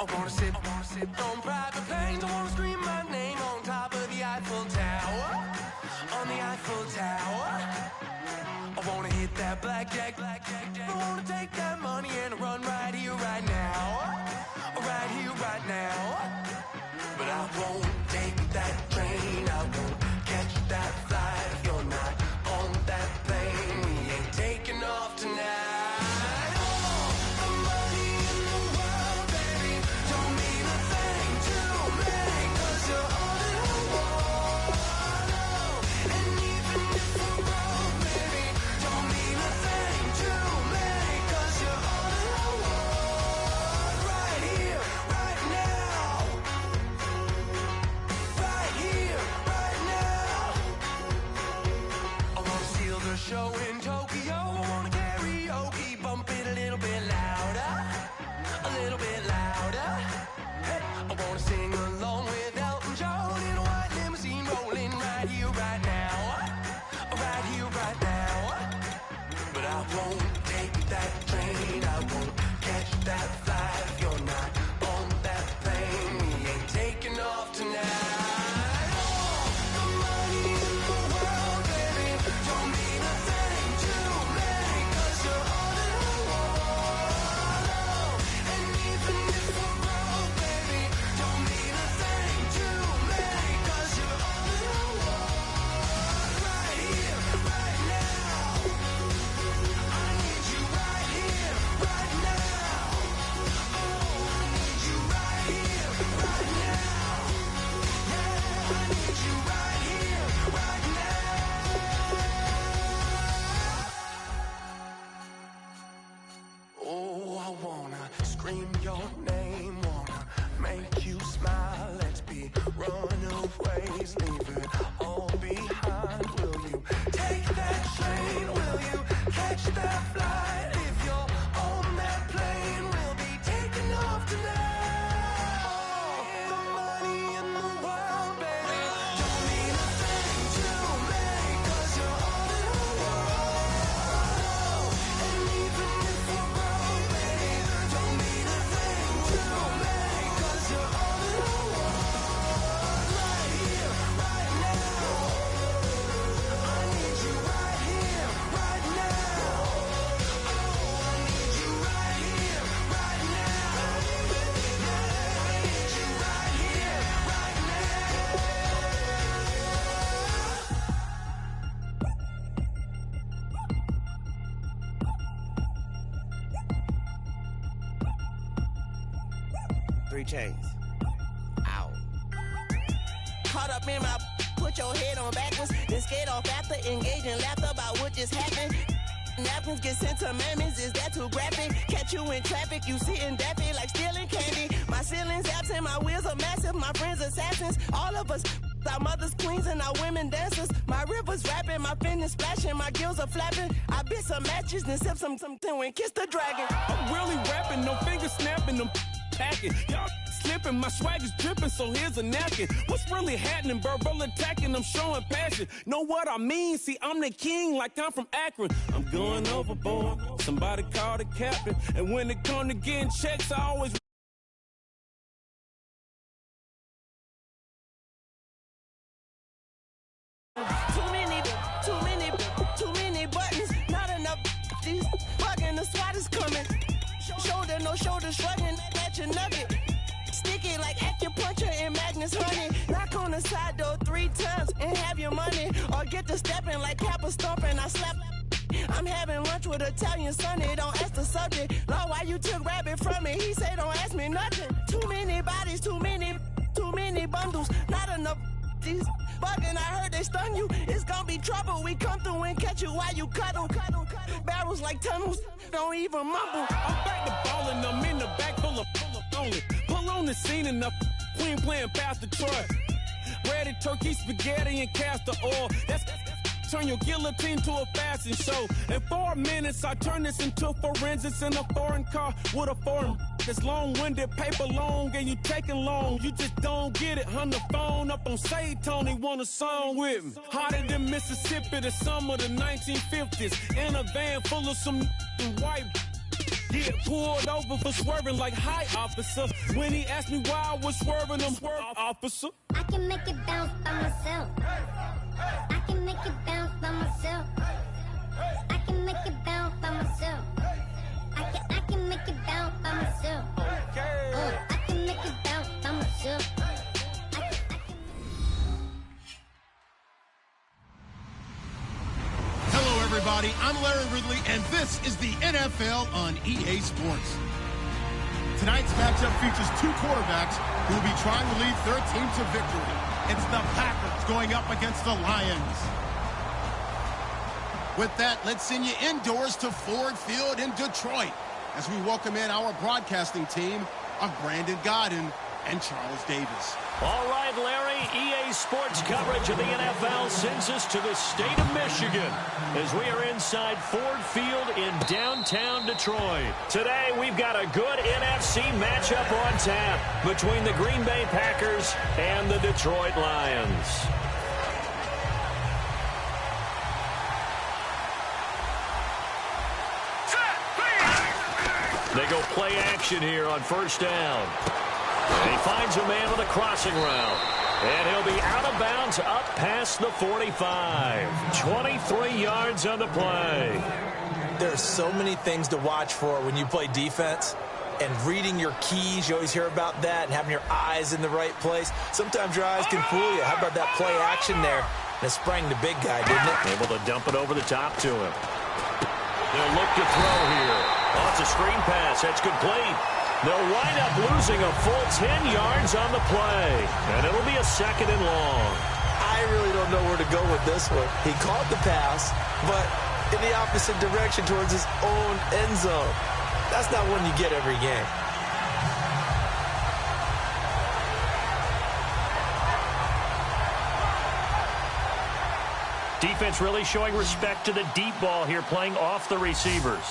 I wanna sit on private planes. I wanna scream my name on top of the Eiffel Tower. On the Eiffel Tower. I wanna hit that blackjack. I wanna take that money and run right here, right now. Right here, right now. But I won't take that train. I won't catch that flight if you're not on that plane. We ain't taking off tonight. Show in Tokyo, I wanna karaoke, bump it a little bit louder, a little bit louder. Hey, I wanna sing along with Elton John in a white limousine rolling right here, right now, right here, right now. But I won't take that train, I won't catch that flight if you're not on that plane. We ain't taking off tonight. Scream your name, wanna make you smile. Let's be runaways, leave it all behind. Will you take that train? Will you catch that flight? If you're on that plane, we'll be taking off tonight. All the money in the world, baby, don't mean a thing to me, 'cause you're all in the world. And even if we're broke, baby, don't mean a thing to me, 'cause you're all in the world. Right here, right now. I need you right here, right now. Oh, I need you right here, right now. Yeah, I need you right here, right now. 3 Chainz. Ow. Caught up in my, put your head on backwards, then skate off after engaging laughter about what just happened. Napkins get sent to mammies, is that too graphic? Catch you in traffic, you sitting daffy like stealing candy. My ceiling's absent, my wheels are massive, my friends assassins. All of us, our mothers queens and our women dancers. My rivers rapping, my fingers splashing, my gills are flapping. I bit some matches, then sip something and kiss the dragon. I'm really rapping, no fingers snapping, them packing. Y'all slipping, my swag is dripping, so here's a napkin. What's really happening? Verbal attacking, I'm showing passion. Know what I mean? See, I'm the king like I'm from Akron. I'm going overboard, somebody call the captain. And when it come to getting checks, I always Too many buttons, not enough. These fucking the SWAT is coming. Shoulder, no shoulder shrugging at your nugget. Sticky like acupuncture and Magnus honey. Knock on the side door 3 times and have your money. Or get to stepping like Kappa stomping. I slap. I'm having lunch with Italian Sonny. Don't ask the subject. Lord, why you took rabbit from me? He say don't ask me nothing. Too many bodies, too many bundles. Not enough. These bugging, I heard they stun you. It's gonna be trouble. We come through and catch you while you cuddle. Barrels like tunnels, don't even mumble. I'm back to ballin', I'm in the back full of only. Pull on the scene and the queen playing Pastor Troy. Ready turkey, spaghetti, and castor oil. That's turn your guillotine to a fashion show. In 4 minutes, I turn this into forensics in a foreign car with a foreign. It's long-winded, paper long, and you taking long. You just don't get it. On the phone up on Say Tony, want a song with me. Hotter than Mississippi, the summer of the 1950s. In a van full of some white. Get pulled over for swerving like, hi, officer. When he asked me why I was swerving, I'm swerve, officer. I can make it bounce by myself. I can make it bounce by myself. I can make it bounce by myself. I can make it bounce by myself. I can make it bounce by myself. Hello, everybody. I'm Larry Ridley, and this is the NFL on EA Sports. Tonight's matchup features two quarterbacks who will be trying to lead their team to victory. It's the Packers going up against the Lions. With that, let's send you indoors to Ford Field in Detroit as we welcome in our broadcasting team of Brandon Godden and Charles Davis. All right, Larry, EA Sports coverage of the NFL sends us to the state of Michigan as we are inside Ford Field in downtown Detroit. Today, we've got a good NFC matchup on tap between the Green Bay Packers and the Detroit Lions. They go play action here on first down. And he finds a man with a crossing route. And he'll be out of bounds up past the 45. 23 yards on the play. There are so many things to watch for when you play defense. And reading your keys, you always hear about that, and having your eyes in the right place. Sometimes your eyes can fool you. How about that play action there? And it sprang the big guy, didn't it? Able to dump it over the top to him. They'll look to throw here. Oh, it's a screen pass. That's complete. They'll wind up losing a full 10 yards on the play. And it'll be a second and long. I really don't know where to go with this one. He caught the pass, but in the opposite direction towards his own end zone. That's not one you get every game. Defense really showing respect to the deep ball here, playing off the receivers.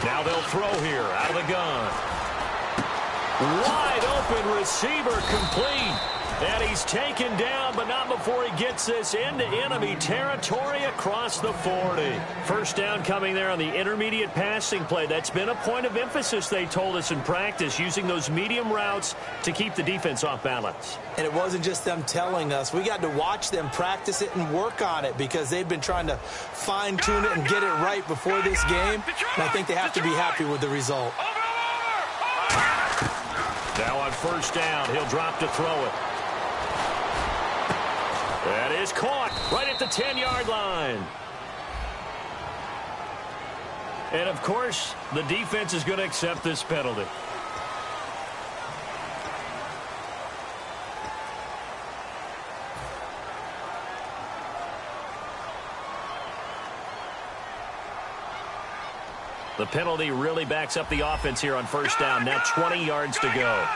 Now they'll throw here out of the gun. Wide open receiver complete. And he's taken down, but not before he gets this into enemy territory across the 40. First down coming there on the intermediate passing play. That's been a point of emphasis, they told us in practice, using those medium routes to keep the defense off balance. And it wasn't just them telling us. We got to watch them practice it and work on it because they've been trying to fine-tune it and get it right before this game. And I think they have to be happy with the result. Now on first down, he'll drop to throw it. That is caught right at the 10-yard line. And, of course, the defense is going to accept this penalty. The penalty really backs up the offense here on first down. Now 20 yards to go.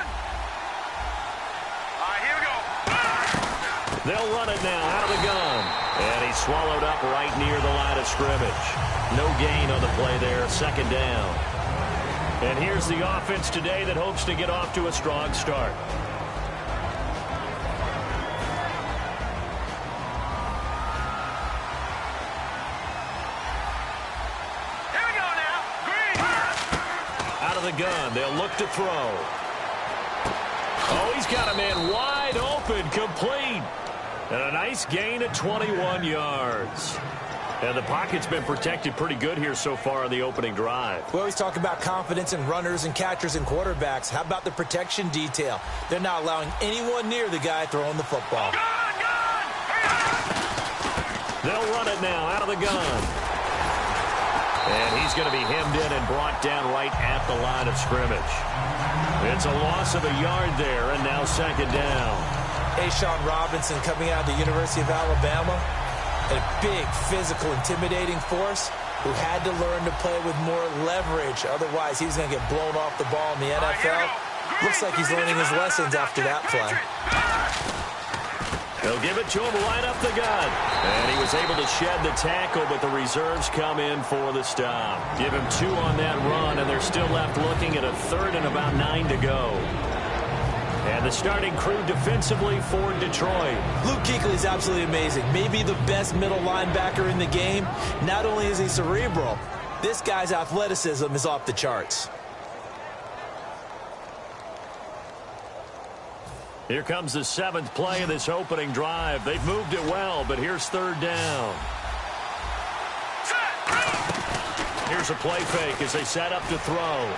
They'll run it now out of the gun. And he's swallowed up right near the line of scrimmage. No gain on the play there, second down. And here's the offense today that hopes to get off to a strong start. Here we go now. Green. Out of the gun, they'll look to throw. Oh, he's got a man wide open, complete. And a nice gain at 21 yards. And the pocket's been protected pretty good here so far on the opening drive. We always talk about confidence in runners and catchers and quarterbacks. How about the protection detail? They're not allowing anyone near the guy throwing the football. They'll run it now out of the gun. And he's going to be hemmed in and brought down right at the line of scrimmage. It's a loss of a yard there, and now second down. Sean Robinson coming out of the University of Alabama, a big, physical, intimidating force who had to learn to play with more leverage. Otherwise, he was going to get blown off the ball in the NFL. Looks like he's learning his lessons after that play. They'll give it to him right up the gut. And he was able to shed the tackle, but the reserves come in for the stop. Give him 2 on that run, and they're still left looking at a third and about 9 to go. And And the starting crew defensively for Detroit. Luke Kuechly is absolutely amazing. Maybe the best middle linebacker in the game. Not only is he cerebral, this guy's athleticism is off the charts. Here comes the 7th play of this opening drive. They've moved it well, but here's 3rd down. Here's a play fake as they set up to throw.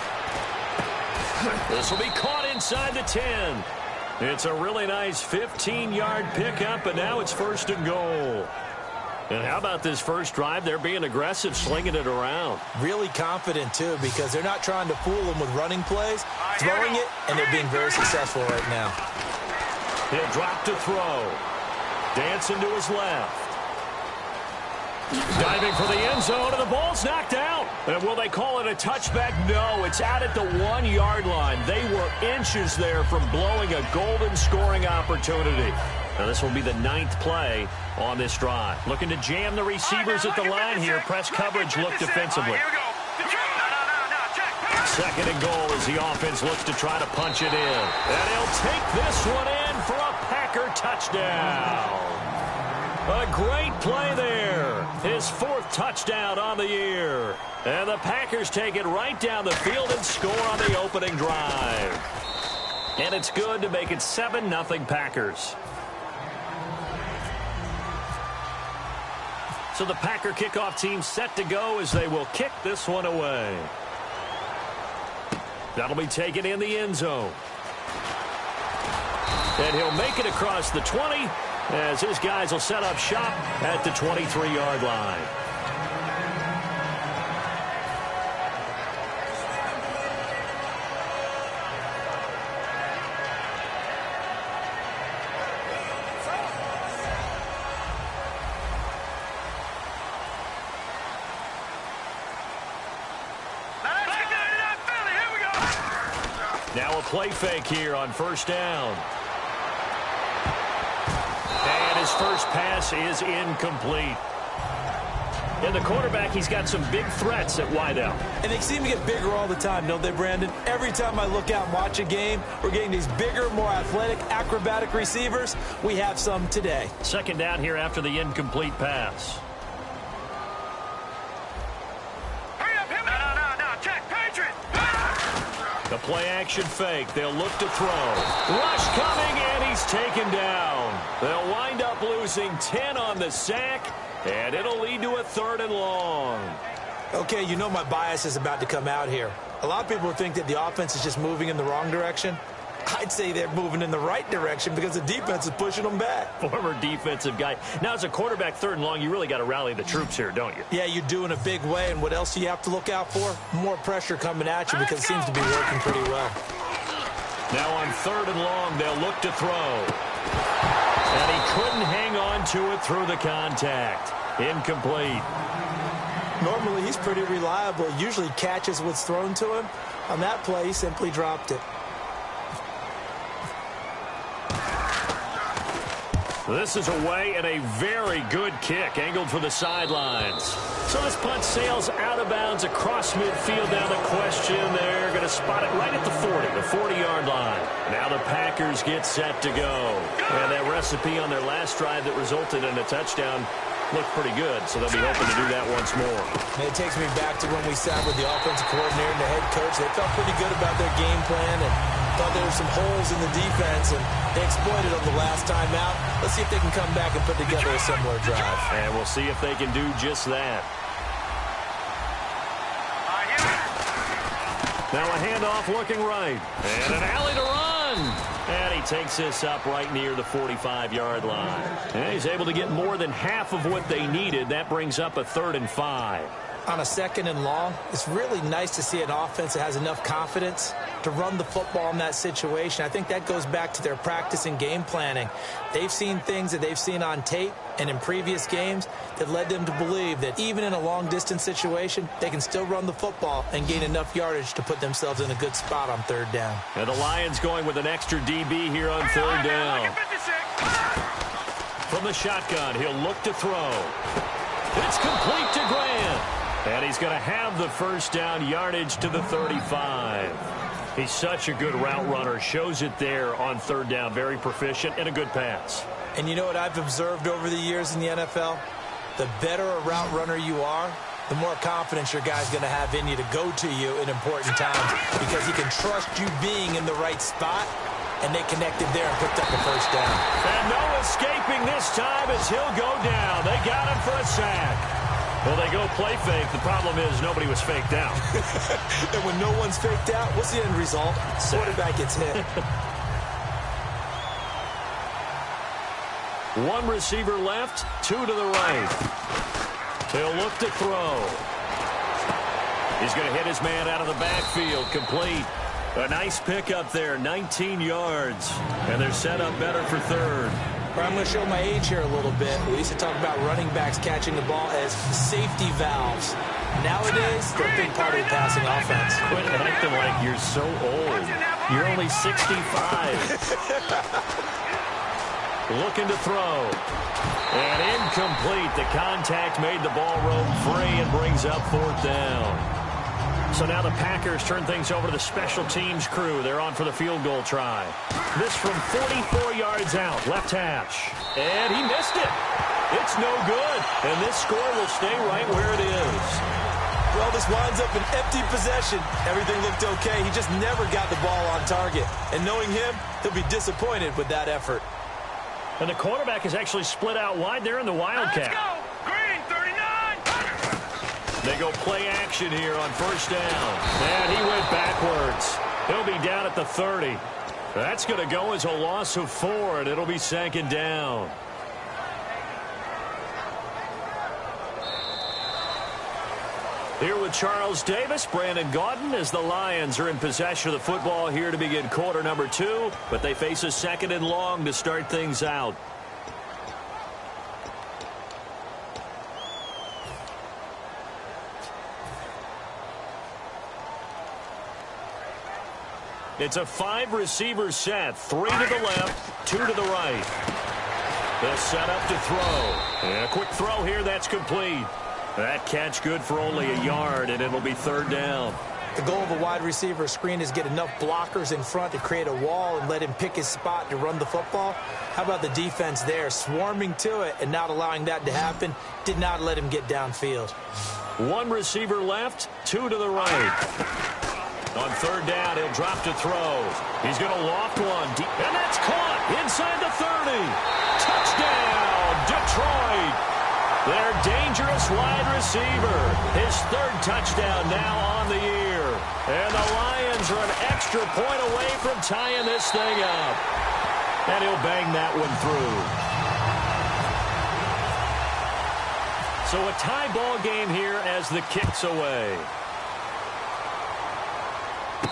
This will be caught inside the 10. It's a really nice 15-yard pickup, and now it's 1st and goal. And how about this first drive? They're being aggressive, slinging it around. Really confident, too, because they're not trying to fool them with running plays, throwing it, and they're being very successful right now. He'll drop to throw. Dancing to his left. Diving for the end zone, and the ball's knocked out. And will they call it a touchback? No, it's out at the 1-yard line. They were inches there from blowing a golden scoring opportunity. Now this will be the 9th play on this drive. Looking to jam the receivers at the line here. Press coverage look defensively. 2nd and goal as the offense looks to try to punch it in. And he'll take this one in for a Packer touchdown. A great play there. His 4th touchdown on the year. And the Packers take it right down the field and score on the opening drive. And it's good to make it 7-0 Packers. So the Packer kickoff team set to go as they will kick this one away. That'll be taken in the end zone. And he'll make it across the 20 as his guys will set up shop at the 23-yard line. Now a play fake here on 1st down. And his first pass is incomplete. And the quarterback, he's got some big threats at wideout. And they seem to get bigger all the time, don't they, Brandon? Every time I look out and watch a game, we're getting these bigger, more athletic, acrobatic receivers. We have some today. 2nd down here after the incomplete pass. The play-action fake. They'll look to throw. Rush coming, and he's taken down. They'll wind up losing 10 on the sack, and it'll lead to a 3rd and long. Okay, you know my bias is about to come out here. A lot of people think that the offense is just moving in the wrong direction. I'd say they're moving in the right direction because the defense is pushing them back. Former defensive guy. Now, as a quarterback, 3rd and long, you really got to rally the troops here, don't you? Yeah, you do in a big way. And what else do you have to look out for? More pressure coming at you because it seems to be working pretty well. Now on 3rd and long, they'll look to throw. And he couldn't hang on to it through the contact. Incomplete. Normally, he's pretty reliable. Usually catches what's thrown to him. On that play, he simply dropped it. This is away and a very good kick, angled for the sidelines. So this punt sails out of bounds across midfield. Now the question, they're going to spot it right at the 40, the 40-yard line. Now the Packers get set to go. And that recipe on their last drive that resulted in a touchdown looked pretty good, so they'll be hoping to do that once more. And it takes me back to when we sat with the offensive coordinator and the head coach. They felt pretty good about their game plan and thought there were some holes in the defense, and they exploited them the last time out. Let's see if they can come back and put together a similar drive. And we'll see if they can do just that. Now a handoff looking right. And an alley to run. And he takes this up right near the 45-yard line. And he's able to get more than half of what they needed. That brings up a 3rd and 5. On a 2nd and long, it's really nice to see an offense that has enough confidence to run the football in that situation. I think that goes back to their practice and game planning. They've seen things that they've seen on tape and in previous games that led them to believe that even in a long-distance situation, they can still run the football and gain enough yardage to put themselves in a good spot on 3rd down. And the Lions going with an extra DB here on 3rd down. From the shotgun, he'll look to throw. It's complete to Grant. And he's going to have the 1st down, yardage to the 35. He's such a good route runner. Shows it there on third down. Very proficient and a good pass. And you know what I've observed over the years in the NFL? The better a route runner you are, the more confidence your guy's going to have in you to go to you in important times because he can trust you being in the right spot, and they connected there and picked up the first down. And no escaping this time as he'll go down. They got him for a sack. Well, they go play fake. The problem is nobody was faked out. And when no one's faked out, what's the end result? Quarterback gets hit. One receiver left, two to the right. He'll look to throw. He's going to hit his man out of the backfield. Complete. A nice pickup there, 19 yards. And they're set up better for third. I'm going to show my age here a little bit. We used to talk about running backs catching the ball as safety valves. Nowadays, they're a big part of the passing offense. Quit acting like you're so old. You're only 65. Looking to throw. And incomplete. The contact made the ball roam free and brings up fourth down. So now the Packers turn things over to the special teams crew. They're on for the field goal try. This from 44 yards out, left hash. And he missed it. It's no good. And this score will stay right where it is. Well, this winds up an empty possession. Everything looked okay. He just never got the ball on target. And knowing him, he'll be disappointed with that effort. And the quarterback is actually split out wide there in the Wildcat. Let's go. Green, 39. They go play action here on first down. And he went backwards. He'll be down at the 30. That's going to go as a loss of 4, and it'll be second down. Here with Charles Davis, Brandon Gaudin, as the Lions are in possession of the football here to begin quarter number 2, but they face a second and long to start things out. It's a 5-receiver set, 3 to the left, 2 to the right. They'll set up to throw. And a quick throw here, that's complete. That catch good for only a yard, and it'll be third down. The goal of a wide receiver screen is get enough blockers in front to create a wall and let him pick his spot to run the football. How about the defense there, swarming to it and not allowing that to happen? Did not let him get downfield. 1 receiver left, 2 to the right. On third down, he'll drop to throw. He's going to loft one deep, and that's caught inside the 30. Touchdown, Detroit. Their dangerous wide receiver. His 3rd touchdown now on the year. And the Lions are an extra point away from tying this thing up. And he'll bang that one through. So a tie ball game here as the kick's away.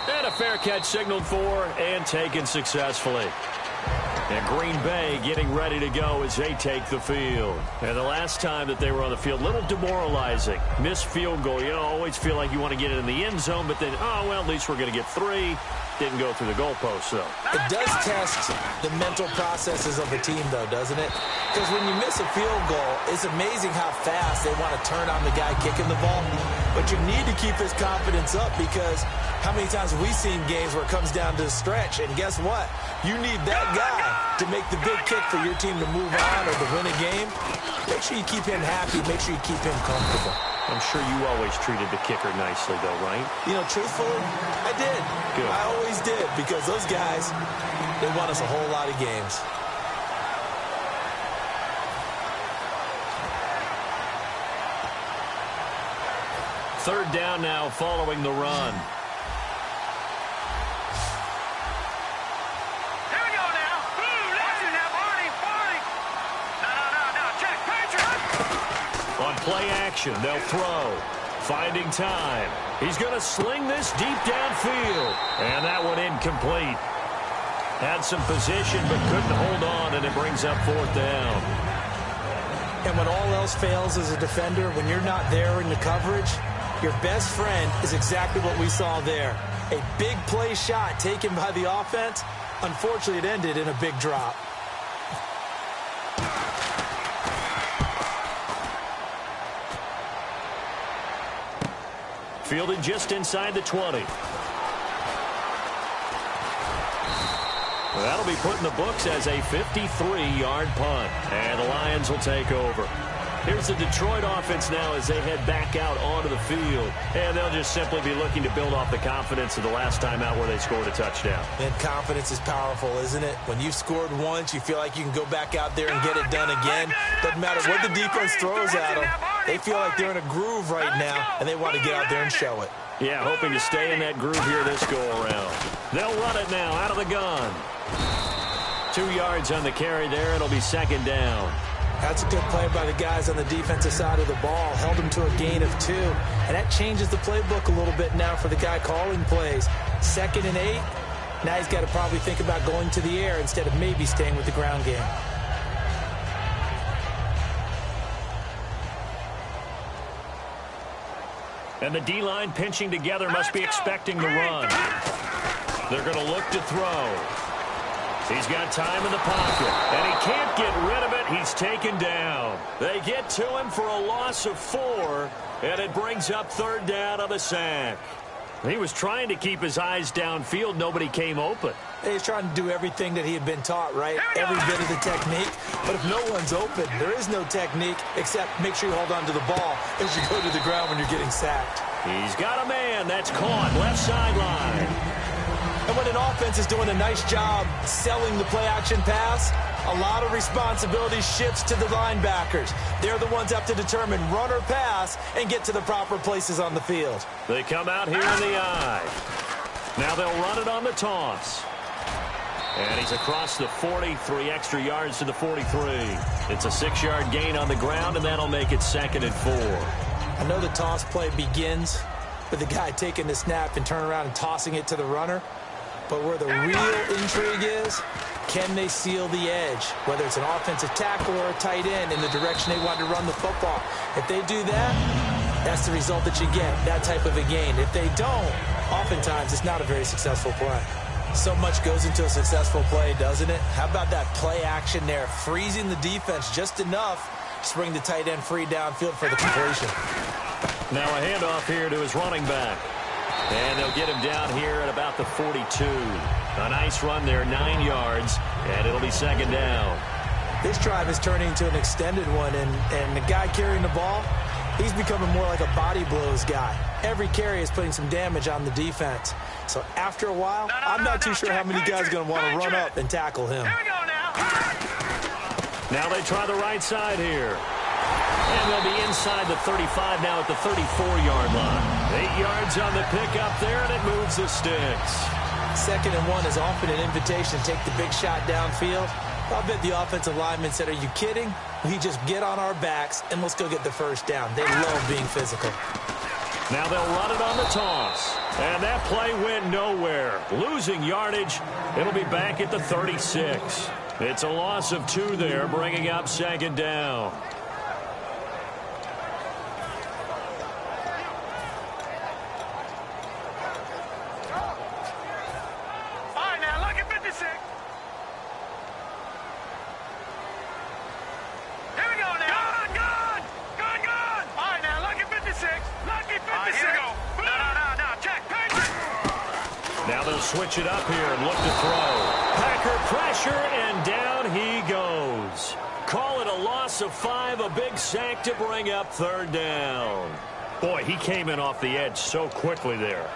And a fair catch signaled for and taken successfully. And Green Bay getting ready to go as they take the field. And the last time that they were on the field, a little demoralizing. Missed field goal. You always feel like you want to get it in the end zone, but then, oh, well, at least we're going to get 3. Didn't go through the goalpost, though. It does test the mental processes of a team, though, doesn't it? Because when you miss a field goal, it's amazing how fast they want to turn on the guy kicking the ball. But you need to keep his confidence up because how many times have we seen games where it comes down to the stretch? And guess what? You need that guy to make the big kick for your team to move on or to win a game. Make sure you keep him happy. Make sure you keep him comfortable. I'm sure you always treated the kicker nicely, though, right? You know, truthfully, I did. Good. I always did because those guys, they won us a whole lot of games. Third down now following the run. Here we go now. Listen now, Barney. No. Check, Patrick. On play action, they'll throw. Finding time. He's going to sling this deep downfield. And that one incomplete. Had some position but couldn't hold on, and it brings up fourth down. And when all else fails as a defender, when you're not there in the coverage, your best friend is exactly what we saw there. A big play shot taken by the offense. Unfortunately, it ended in a big drop. Fielded just inside the 20. Well, that'll be put in the books as a 53-yard punt. And the Lions will take over. Here's the Detroit offense now as they head back out onto the field. And they'll just simply be looking to build off the confidence of the last time out where they scored a touchdown. And confidence is powerful, isn't it? When you've scored once, you feel like you can go back out there and get it done again. Doesn't matter what the defense throws at them. They feel like they're in a groove right now, and they want to get out there and show it. Yeah, hoping to stay in that groove here this go-around. They'll run it now out of the gun. 2 yards on the carry there. It'll be second down. That's a good play by the guys on the defensive side of the ball. Held them to a gain of 2. And that changes the playbook a little bit now for the guy calling plays. 2nd and 8. Now he's got to probably think about going to the air instead of maybe staying with the ground game. And the D-line pinching together must be expecting the run. They're going to look to throw. He's got time in the pocket, and he can't get rid of it. He's taken down. They get to him for a loss of 4, and it brings up third down on the sack. He was trying to keep his eyes downfield. Nobody came open. He's trying to do everything that he had been taught, right? Every bit of the technique. But if no one's open, there is no technique except make sure you hold on to the ball as you go to the ground when you're getting sacked. He's got a man. That's caught. Left sideline. And when an offense is doing a nice job selling the play-action pass, a lot of responsibility shifts to the linebackers. They're the ones that have to determine run or pass and get to the proper places on the field. They come out here in the eye. Now they'll run it on the toss. And he's across the 43 extra yards to the 43. It's a 6-yard gain on the ground, and that'll make it 2nd and 4. I know the toss play begins with the guy taking the snap and turning around and tossing it to the runner. But where the real intrigue is, can they seal the edge? Whether it's an offensive tackle or a tight end in the direction they want to run the football. If they do that, that's the result that you get, that type of a gain. If they don't, oftentimes it's not a very successful play. So much goes into a successful play, doesn't it? How about that play action there, freezing the defense just enough to bring the tight end free downfield for the completion. Now a handoff here to his running back. And they'll get him down here at about the 42. A nice run there, 9 yards, and it'll be 2nd down. This drive is turning into an extended one, and the guy carrying the ball, he's becoming more like a body blows guy. Every carry is putting some damage on the defense. So after a while, I'm not too sure how many guys are going to want to run up and tackle him. Here we go now. Now they try the right side here. And they'll be inside the 35 now at the 34-yard line. 8 yards on the pickup there, and it moves the sticks. 2nd and 1 is often an invitation to take the big shot downfield. I bet the offensive lineman said, are you kidding? We just get on our backs, and let's go get the first down. They love being physical. Now they'll run it on the toss. And that play went nowhere. Losing yardage. It'll be back at the 36. It's a loss of 2 there, bringing up 2nd down. Switch it up here and look to throw. Packer pressure, and down he goes. Call it a loss of 5, a big sack to bring up 3rd down. Boy, he came in off the edge so quickly there.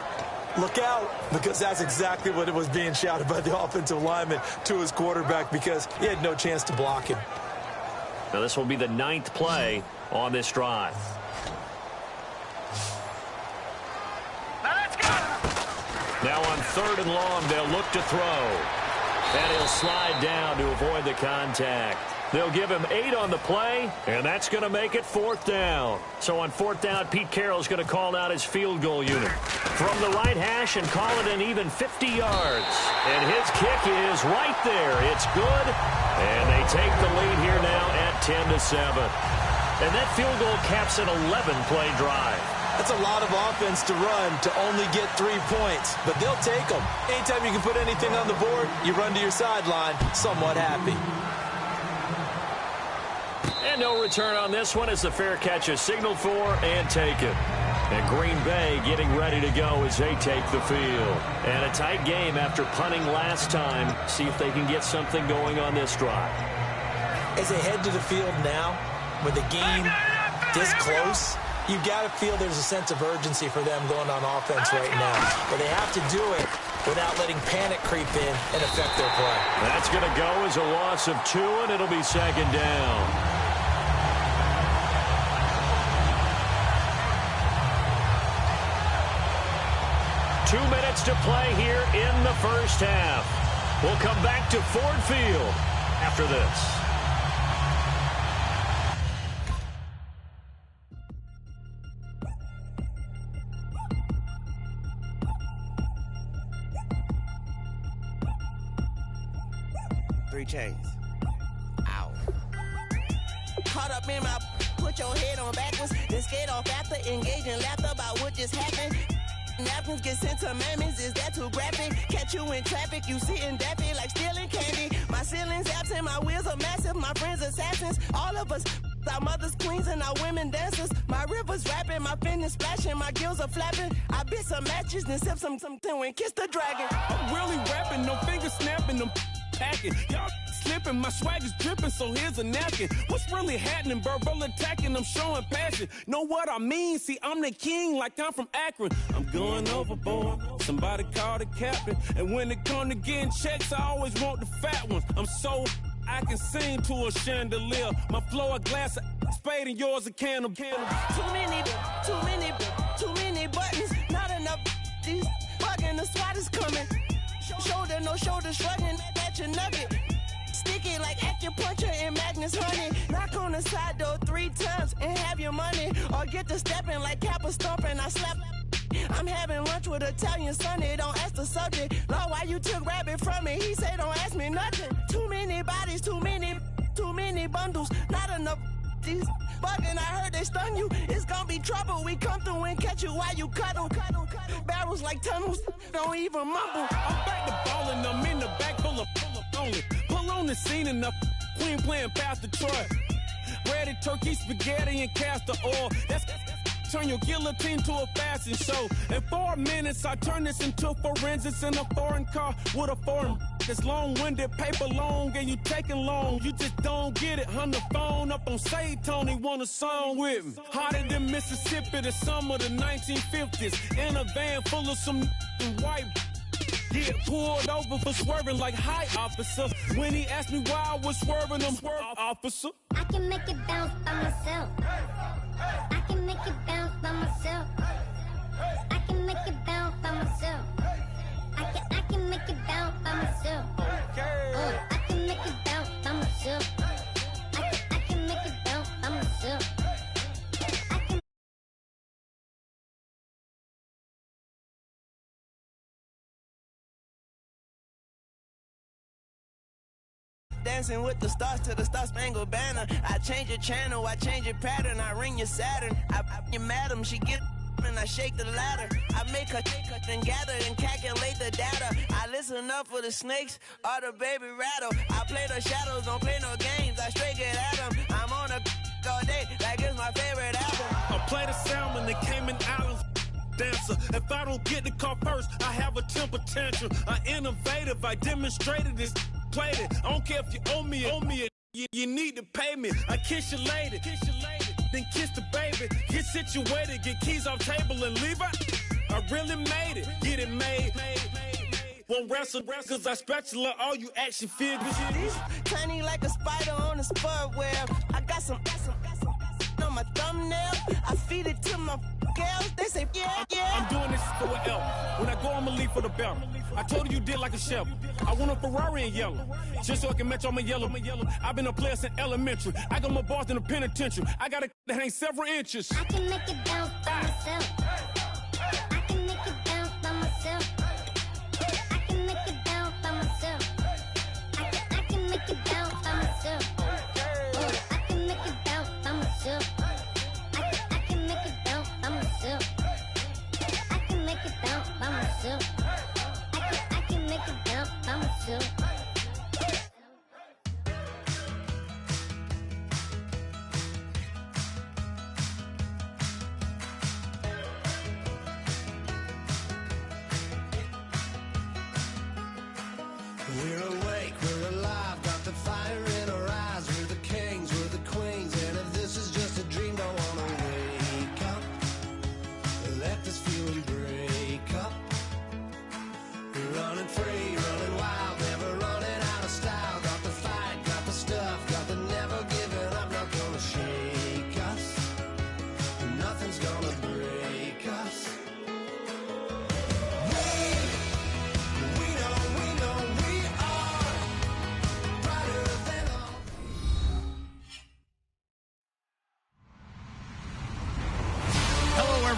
Look out, because that's exactly what it was being shouted by the offensive lineman to his quarterback, because he had no chance to block him. Now this will be the 9th play on this drive. Now on 3rd and long, they'll look to throw. And he'll slide down to avoid the contact. They'll give him 8 on the play, and that's going to make it 4th down. So on 4th down, Pete Carroll's going to call out his field goal unit from the right hash and call it an even 50 yards. And his kick is right there. It's good, and they take the lead here now at 10-7. And that field goal caps an 11-play drive. That's a lot of offense to run to only get 3 points, but they'll take them. Anytime you can put anything on the board, you run to your sideline somewhat happy. And no return on this one as the fair catch is signaled for and taken. And Green Bay getting ready to go as they take the field. And a tight game after punting last time. See if they can get something going on this drive. As they head to the field now, with the game this close, you've got to feel there's a sense of urgency for them going on offense right now. But they have to do it without letting panic creep in and affect their play. That's going to go as a loss of 2, and it'll be second down. Two minutes to play here in the first half. We'll come back to Ford Field after this. Three chains. Ow. Caught up in my, put your head on backwards, then skate off after engaging laughter about what just happened. Napkins get sent to mammies, is that too graphic? Catch you in traffic, you sitting dappy like stealing candy. My ceiling's absent, my wheels are massive, my friends assassins. All of us, our mothers queens and our women dancers. My rivers rapping, my fingers splashing, my gills are flapping. I bit some matches, then sip some and kiss the dragon. I'm really rapping, no fingers snapping, them packing. Y'all slipping, my swag is dripping, so here's a napkin. What's really happening? Verbal attacking, I'm showing passion. Know what I mean? See, I'm the king like I'm from Akron. I'm going overboard. Somebody call the captain. And when it come to getting checks, I always want the fat ones. I'm so I can sing to a chandelier. My flow a glass of spade and yours a can of Too many buttons, not enough. These fucking the SWAT is coming. Shoulder, no shoulder, shrugging at your nugget. Sticky like acupuncture and Magnus honey. Knock on the side door 3 times and have your money. Or get to stepping like Kappa stomping. I slap. I'm having lunch with Italian Sonny. Don't ask the subject. Lord, why you took rabbit from me? He say don't ask me nothing. Too many bodies, too many bundles. Not enough. These bugging, I heard they stun you. It's gonna be trouble. We come through and catch you while you cuddle. Barrels like tunnels. Don't even mumble. I'm back to ballin', I'm in the back full of only. Pull on the scene and the queen playing past the Troy. Breaded turkey, spaghetti, and castor oil. That's turn your guillotine to a fashion show. In 4 minutes, I turn this into forensics in a foreign car with a foreign. It's long-winded, paper long, and you taking long. You just don't get it. On the phone up on Say Tony, want a song with me. Hotter than Mississippi, the summer of the 1950s. In a van full of some white. Get pulled over for swerving like hi, officer. When he asked me why I was swerving, I'm swerve, officer. I can make it bounce by myself. I can make it bounce by myself. I can make it bounce by myself. I can make it bounce by myself. I can make it bounce by myself. I can make it bounce by myself. Dancing with the stars to the Star-Spangled Banner. I change your channel, I change your pattern. I ring your Saturn. I your madam, she get and I shake the ladder. I make her then gather and calculate the data. I listen up for the snakes or the baby rattle. I play the shadows, don't play no games. I straight get at them. I'm on a all day like it's my favorite album. I play the salmon, the Cayman Islands dancer. If I don't get the car first, I have a temper tantrum. I innovative, I demonstrated this. Played it. I don't care if you owe me it. You need to pay me. I kiss your lady, then kiss the baby. Get situated, get keys off table and leave it. I really made it, get it made. Won't wrestle, cause I spatula all you action figures. Tiny like a spider on a spud web. I got some on my thumbnail. I feed it to my girls. They say, yeah. I'm doing this for an L. When I go, I'ma leave for the belt. I told you did like a chef. I want a Ferrari in yellow, just so I can match all my yellow. I've been a player since elementary. I got my bars in the penitentiary. I got a that hang several inches. I can make it bounce by myself. I can make it bounce by myself. I can make it bounce by myself. I can make it bounce by myself. I can make it bounce by myself. I can make it bounce by myself. I can make it bounce by myself. I can make it bounce by myself.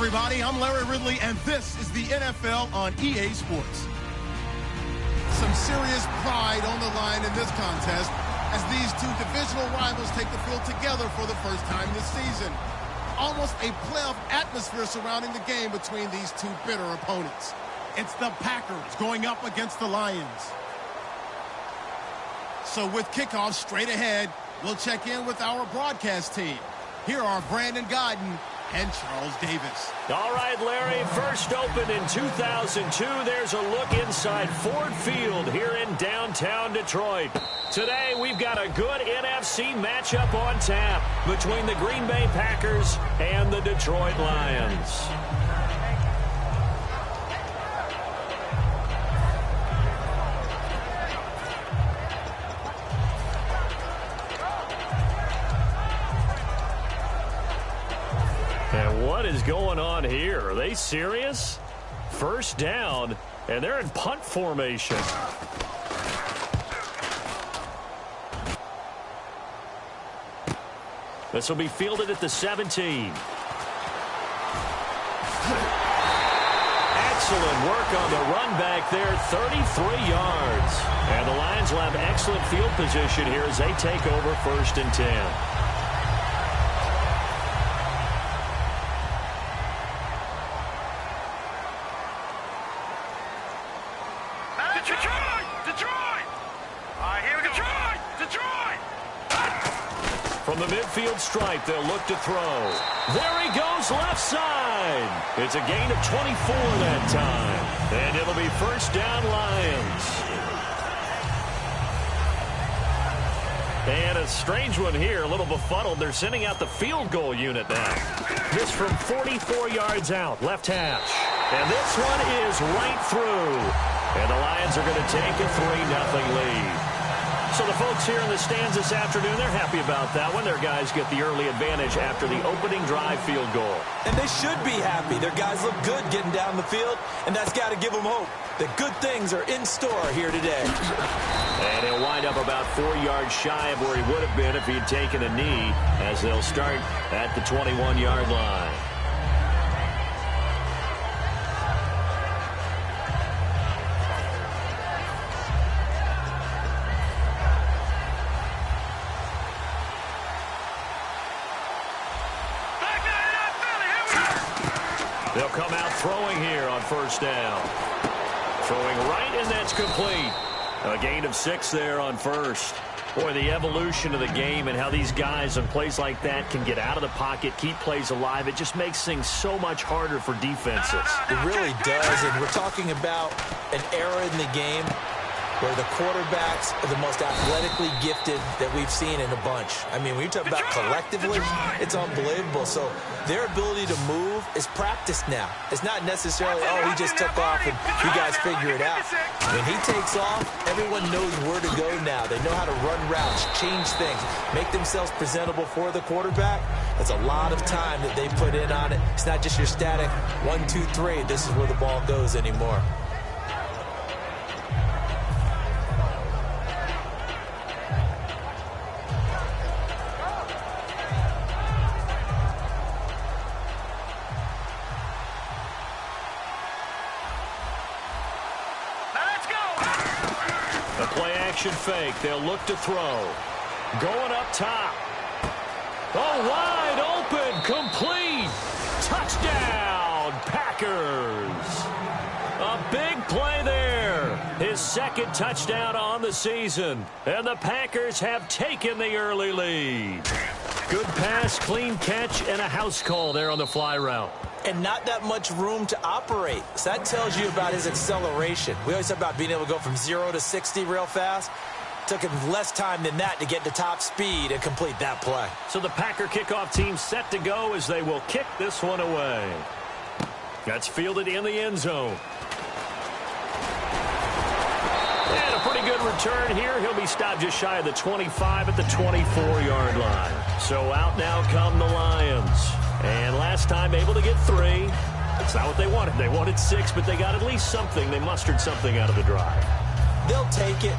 everybody, I'm Larry Ridley, and this is the NFL on EA Sports. Some serious pride on the line in this contest as these two divisional rivals take the field together for the first time this season. Almost a playoff atmosphere surrounding the game between these two bitter opponents. It's the Packers going up against the Lions. So with kickoff straight ahead, we'll check in with our broadcast team. Here are Brandon Godden and Charles Davis. All right, Larry, first opened in 2002. There's a look inside Ford Field here in downtown Detroit. Today, we've got a good NFC matchup on tap between the Green Bay Packers and the Detroit Lions. And what is going on here? Are they serious? First down, and they're in punt formation. This will be fielded at the 17. Excellent work on the run back there, 33 yards. And the Lions will have excellent field position here as they take over 1st and 10. From the midfield stripe, they'll look to throw. There he goes, left side. It's a gain of 24 that time. And it'll be first down, Lions. And a strange one here, a little befuddled. They're sending out the field goal unit now. This from 44 yards out, left hash. And this one is right through. And the Lions are going to take a 3-0 lead. So the folks here in the stands this afternoon, they're happy about that one. Their guys get the early advantage after the opening drive field goal. And they should be happy. Their guys look good getting down the field, and that's got to give them hope that good things are in store here today. And he'll wind up about 4 yards shy of where he would have been if he'd taken a knee, as they'll start at the 21-yard line. They'll come out throwing here on first down. Throwing right, and that's complete. A gain of 6 there on first. Boy, the evolution of the game and how these guys on plays like that can get out of the pocket, keep plays alive, it just makes things so much harder for defenses. It really does, and we're talking about an era in the game where the quarterbacks are the most athletically gifted that we've seen in a bunch. I mean, when you talk about collectively, it's unbelievable. So their ability to move is practiced now. It's not necessarily, oh, he just took off and you guys figure it out. When he takes off, everyone knows where to go now. They know how to run routes, change things, make themselves presentable for the quarterback. That's a lot of time that they put in on it. It's not just your static 1, 2, 3. This is where the ball goes anymore. Fake. They'll look to throw. Going up top. Oh, wide open. Complete. Touchdown, Packers. A big play there. His second touchdown on the season. And the Packers have taken the early lead. Good pass, clean catch, and a house call there on the fly route. And not that much room to operate. So that tells you about his acceleration. We always talk about being able to go from 0 to 60 real fast. It took him less time than that to get to top speed and complete that play. So the Packer kickoff team set to go as they will kick this one away. That's fielded in the end zone. And a pretty good return here. He'll be stopped just shy of the 25 at the 24-yard line. So out now come the Lions. And last time able to get 3. That's not what they wanted. They wanted 6, but they got at least something. They mustered something out of the drive. They'll take it.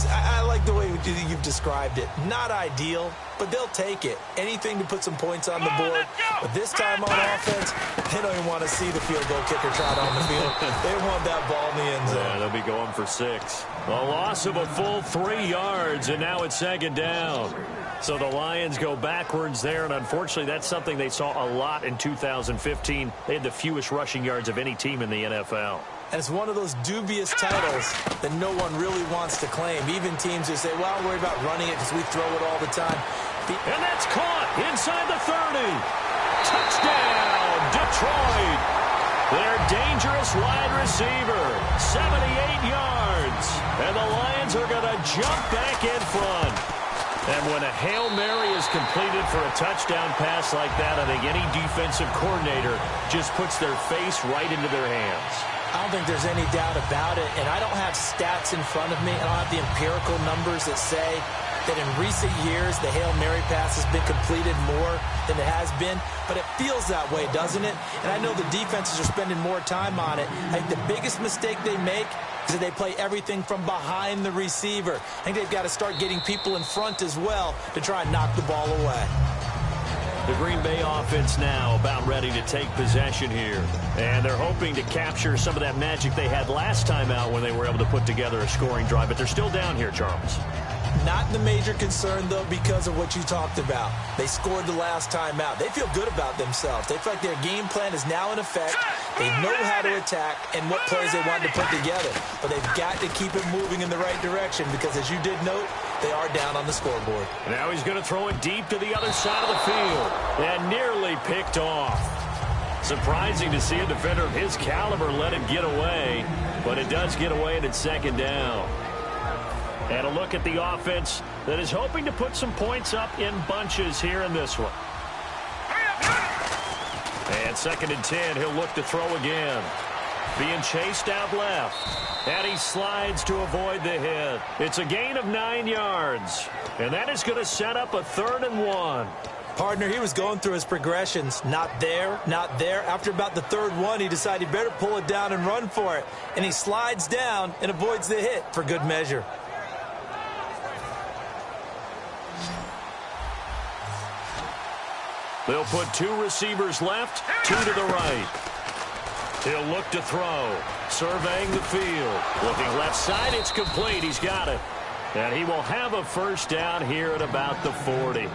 I like the way you've described it. Not ideal, but they'll take it. Anything to put some points on the board. But this time on offense, they don't even want to see the field goal kicker trot on the field. They want that ball in the end zone. Yeah, they'll be going for 6. A loss of a full 3 yards, and now it's second down. So the Lions go backwards there, and unfortunately that's something they saw a lot in 2015. They had the fewest rushing yards of any team in the NFL. And it's one of those dubious titles that no one really wants to claim. Even teams who say, well, I'm worried about running it because we throw it all the time. And that's caught inside the 30. Touchdown, Detroit. Their dangerous wide receiver, 78 yards. And the Lions are going to jump back in front. And when a Hail Mary is completed for a touchdown pass like that, I think any defensive coordinator just puts their face right into their hands. I don't think there's any doubt about it, and I don't have stats in front of me. I don't have the empirical numbers that say that in recent years the Hail Mary pass has been completed more than it has been, but it feels that way, doesn't it? And I know the defenses are spending more time on it. I think the biggest mistake they make is that they play everything from behind the receiver. I think they've got to start getting people in front as well to try and knock the ball away. The Green Bay offense now about ready to take possession here. And they're hoping to capture some of that magic they had last time out when they were able to put together a scoring drive. But they're still down here, Charles. Not the major concern, though, because of what you talked about. They scored the last time out. They feel good about themselves. They feel like their game plan is now in effect. They know how to attack and what plays they want to put together. But they've got to keep it moving in the right direction because, as you did note, they are down on the scoreboard. Now he's going to throw it deep to the other side of the field. And nearly picked off. Surprising to see a defender of his caliber let it get away. But it does get away, and it's second down. And a look at the offense that is hoping to put some points up in bunches here in this one. And 2nd and 10, he'll look to throw again. Being chased out left. And he slides to avoid the hit. It's a gain of 9 yards. And that is going to set up a 3rd and 1. Partner, he was going through his progressions. Not there, not there. After about the 3rd one, he decided he better pull it down and run for it. And he slides down and avoids the hit for good measure. They'll put 2 receivers left, 2 to the right. He'll look to throw. Surveying the field. Looking left side, it's complete. He's got it. And he will have a first down here at about the 40.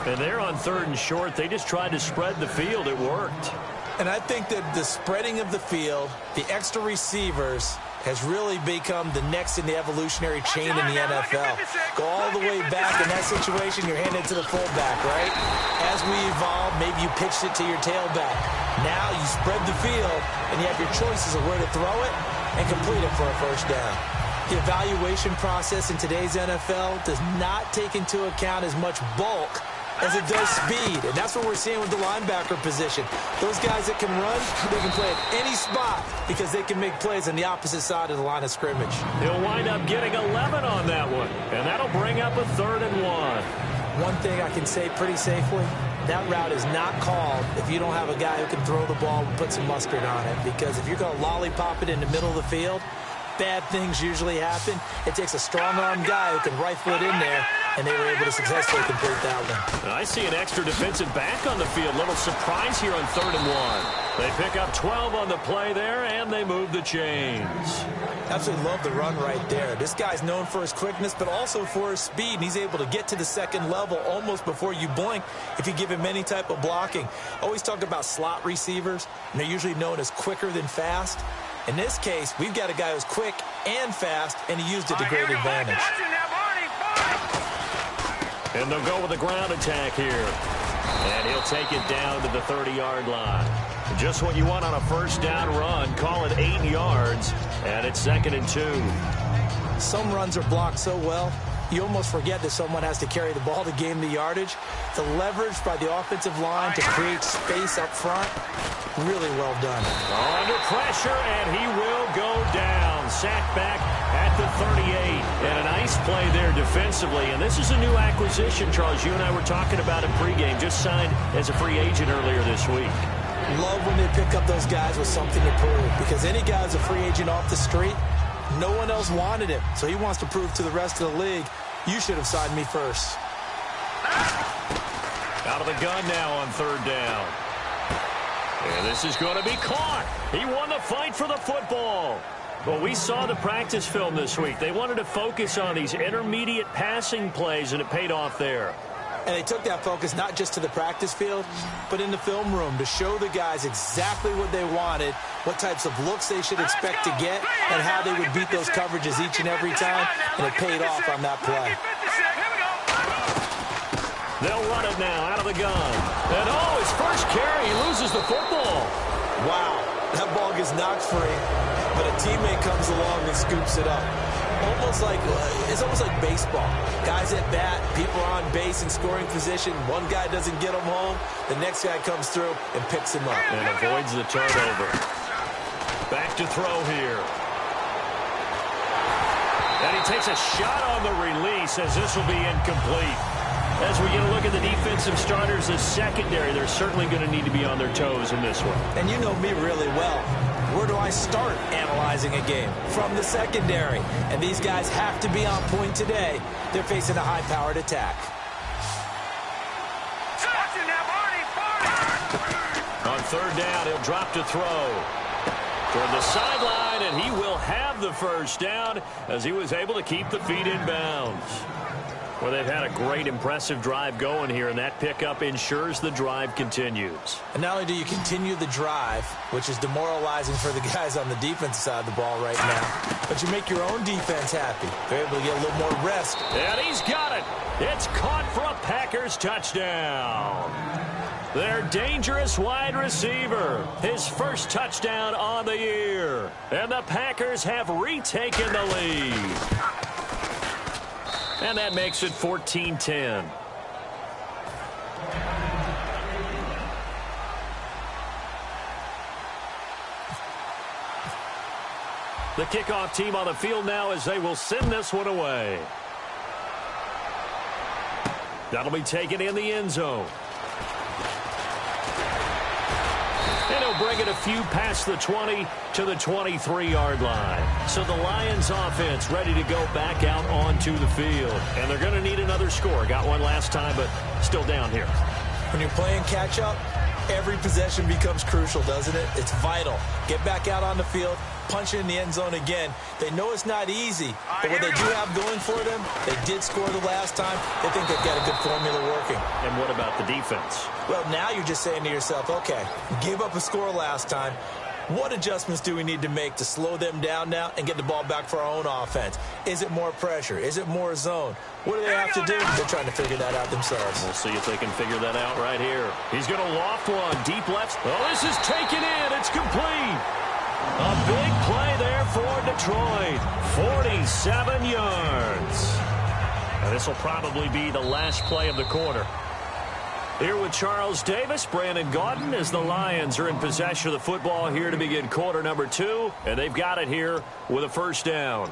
And they're on 3rd and short. They just tried to spread the field. It worked. And I think that the spreading of the field, the extra receivers, has really become the next in the evolutionary chain in the NFL. Go all the way back in that situation, you're handed to the fullback, right? As we evolve, maybe you pitched it to your tailback. Now you spread the field, and you have your choices of where to throw it and complete it for a first down. The evaluation process in today's NFL does not take into account as much bulk as it does speed, and that's what we're seeing with the linebacker position. Those guys that can run, they can play at any spot because they can make plays on the opposite side of the line of scrimmage. He'll wind up getting 11 on that one, and that'll bring up a 3rd and 1. One thing I can say pretty safely, that route is not called if you don't have a guy who can throw the ball and put some mustard on it, because if you're going to lollipop it in the middle of the field, bad things usually happen. It takes a strong-armed guy who can rifle it in there, and they were able to successfully complete that one. I see an extra defensive back on the field. Little surprise here on 3rd and 1. They pick up 12 on the play there, and they move the chains. Absolutely love the run right there. This guy's known for his quickness, but also for his speed. And he's able to get to the 2nd level almost before you blink if you give him any type of blocking. Always talk about slot receivers, and they're usually known as quicker than fast. In this case, we've got a guy who's quick and fast, and he used it to great advantage. And they'll go with a ground attack here. And he'll take it down to the 30-yard line. Just what you want on a first down run. Call it 8 yards, and it's 2nd and 2. Some runs are blocked so well, you almost forget that someone has to carry the ball to gain the yardage. The leverage by the offensive line to create space up front, really well done. Under pressure, and he will go down. Sacked back at the 38. And a nice play there defensively. And this is a new acquisition, Charles. You and I were talking about it pregame. Just signed as a free agent earlier this week. Love when they pick up those guys with something to prove, because any guy who's a free agent off the street, No one else wanted him, so he wants to prove to the rest of the league, you should have signed me first. Out of the gun now on third down. And this is going to be caught. He won the fight for the football. Well, we saw the practice film this week. They wanted to focus on these intermediate passing plays, and it paid off there. And they took that focus not just to the practice field, but in the film room to show the guys exactly what they wanted, what types of looks they should expect to get, and how they would beat those coverages each and every time, and it paid off on that play. They'll run it now out of the gun. And, oh, his first carry, he loses the football. Wow, that ball gets knocked free, but a teammate comes along and scoops it up. It's almost like baseball. Guys at bat, people are on base in scoring position. One guy doesn't get him home. The next guy comes through and picks him up. And avoids the turnover. Back to throw here. And he takes a shot on the release as this will be incomplete. As we get a look at the defensive starters, the secondary, they're certainly going to need to be on their toes in this one. And you know me really well. Where do I start analyzing a game? From the secondary. And these guys have to be on point today. They're facing a high-powered attack. On third down, he'll drop to throw. Toward the sideline, and he will have the first down as he was able to keep the feet in bounds. Well, they've had a great, impressive drive going here, and that pickup ensures the drive continues. And not only do you continue the drive, which is demoralizing for the guys on the defensive side of the ball right now, but you make your own defense happy. They're able to get a little more rest. And he's got it. It's caught for a Packers touchdown. Their dangerous wide receiver, his first touchdown on the year. And the Packers have retaken the lead. And that makes it 14-10. The kickoff team on the field now as they will send this one away. That'll be taken in the end zone. And he'll bring it a few past the 20 to the 23-yard line. So the Lions offense ready to go back out onto the field. And they're going to need another score. Got one last time, but still down here. When you're playing catch-up, every possession becomes crucial, doesn't it? It's vital. Get back out on the field, punch it in the end zone again. They know it's not easy, but what they do have going for them, they did score the last time. They think they've got a good formula working. And what about the defense? Well, now you're just saying to yourself, okay, gave up a score last time. What adjustments do we need to make to slow them down now and get the ball back for our own offense? Is it more pressure? Is it more zone? What do they have to do? They're trying to figure that out themselves. We'll see if they can figure that out right here. He's going to loft one. Deep left. Oh, this is taken in. It's complete. A big play there for Detroit. 47 yards. And this will probably be the last play of the quarter. Here with Charles Davis, Brandon Gaudin, as the Lions are in possession of the football here to begin quarter number 2. And they've got it here with a first down.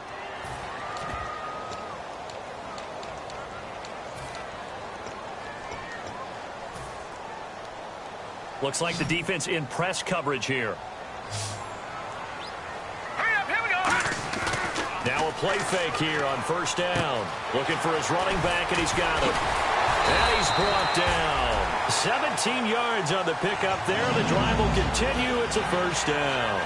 Looks like the defense in press coverage here. Now a play fake here on first down. Looking for his running back, and he's got it. And he's brought down. 17 yards on the pickup there. The drive will continue. It's a first down.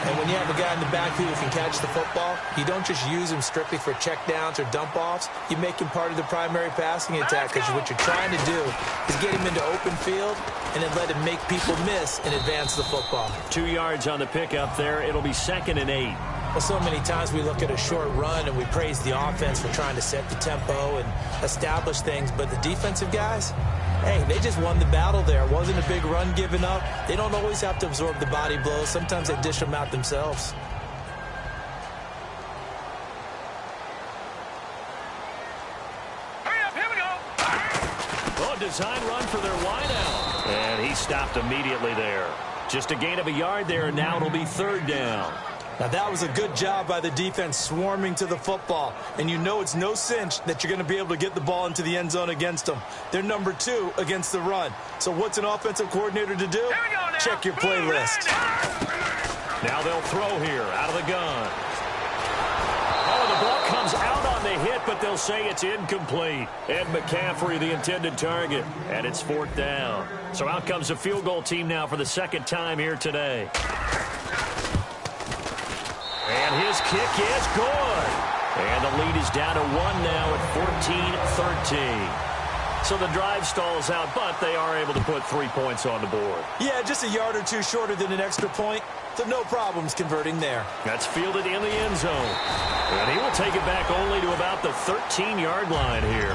And when you have a guy in the backfield who can catch the football, you don't just use him strictly for checkdowns or dump-offs. You make him part of the primary passing attack, because what you're trying to do is get him into open field and then let him make people miss and advance the football. 2 yards on the pickup there. It'll be 2nd and 8. Well, so many times we look at a short run and we praise the offense for trying to set the tempo and establish things, but the defensive guys, hey, they just won the battle there. It wasn't a big run given up. They don't always have to absorb the body blows. Sometimes they dish them out themselves. Hurry up, here we go. Oh, design run for their wideout. And he stopped immediately there. Just a gain of a yard there, and now it'll be 3rd down. Now, that was a good job by the defense swarming to the football. And you know it's no cinch that you're going to be able to get the ball into the end zone against them. They're number 2 against the run. So what's an offensive coordinator to do? Check your playlist. Now they'll throw here out of the gun. comes out on the hit, but they'll say it's incomplete. Ed McCaffrey, the intended target, and it's 4th down. So out comes the field goal team now for the 2nd time here today. And his kick is good. And the lead is down to 1 now at 14-13. So the drive stalls out, but they are able to put 3 points on the board. Yeah, just a yard or two shorter than an extra point, so no problems converting there. That's fielded in the end zone. And he will take it back only to about the 13-yard line here.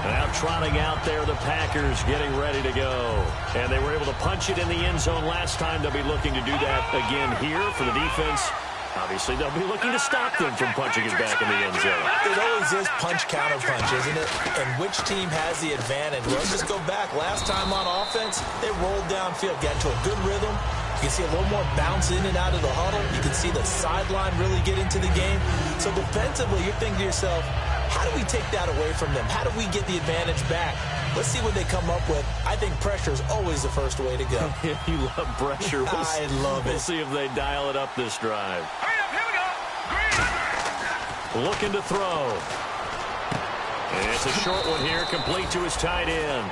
Now trotting out there, the Packers getting ready to go. And they were able to punch it in the end zone last time. They'll be looking to do that again here for the defense. Obviously, they'll be looking to stop them from punching it back in the end zone. It always is punch-counter-punch, isn't it? And which team has the advantage? Let's just go back. Last time on offense, they rolled downfield, got into a good rhythm. You can see a little more bounce in and out of the huddle. You can see the sideline really get into the game. So defensively, you're thinking to yourself, how do we take that away from them? How do we get the advantage back? Let's see what they come up with. I think pressure is always the first way to go. You love pressure. I love it. We'll see if they dial it up this drive. Looking to throw. And it's a short one here, complete to his tight end.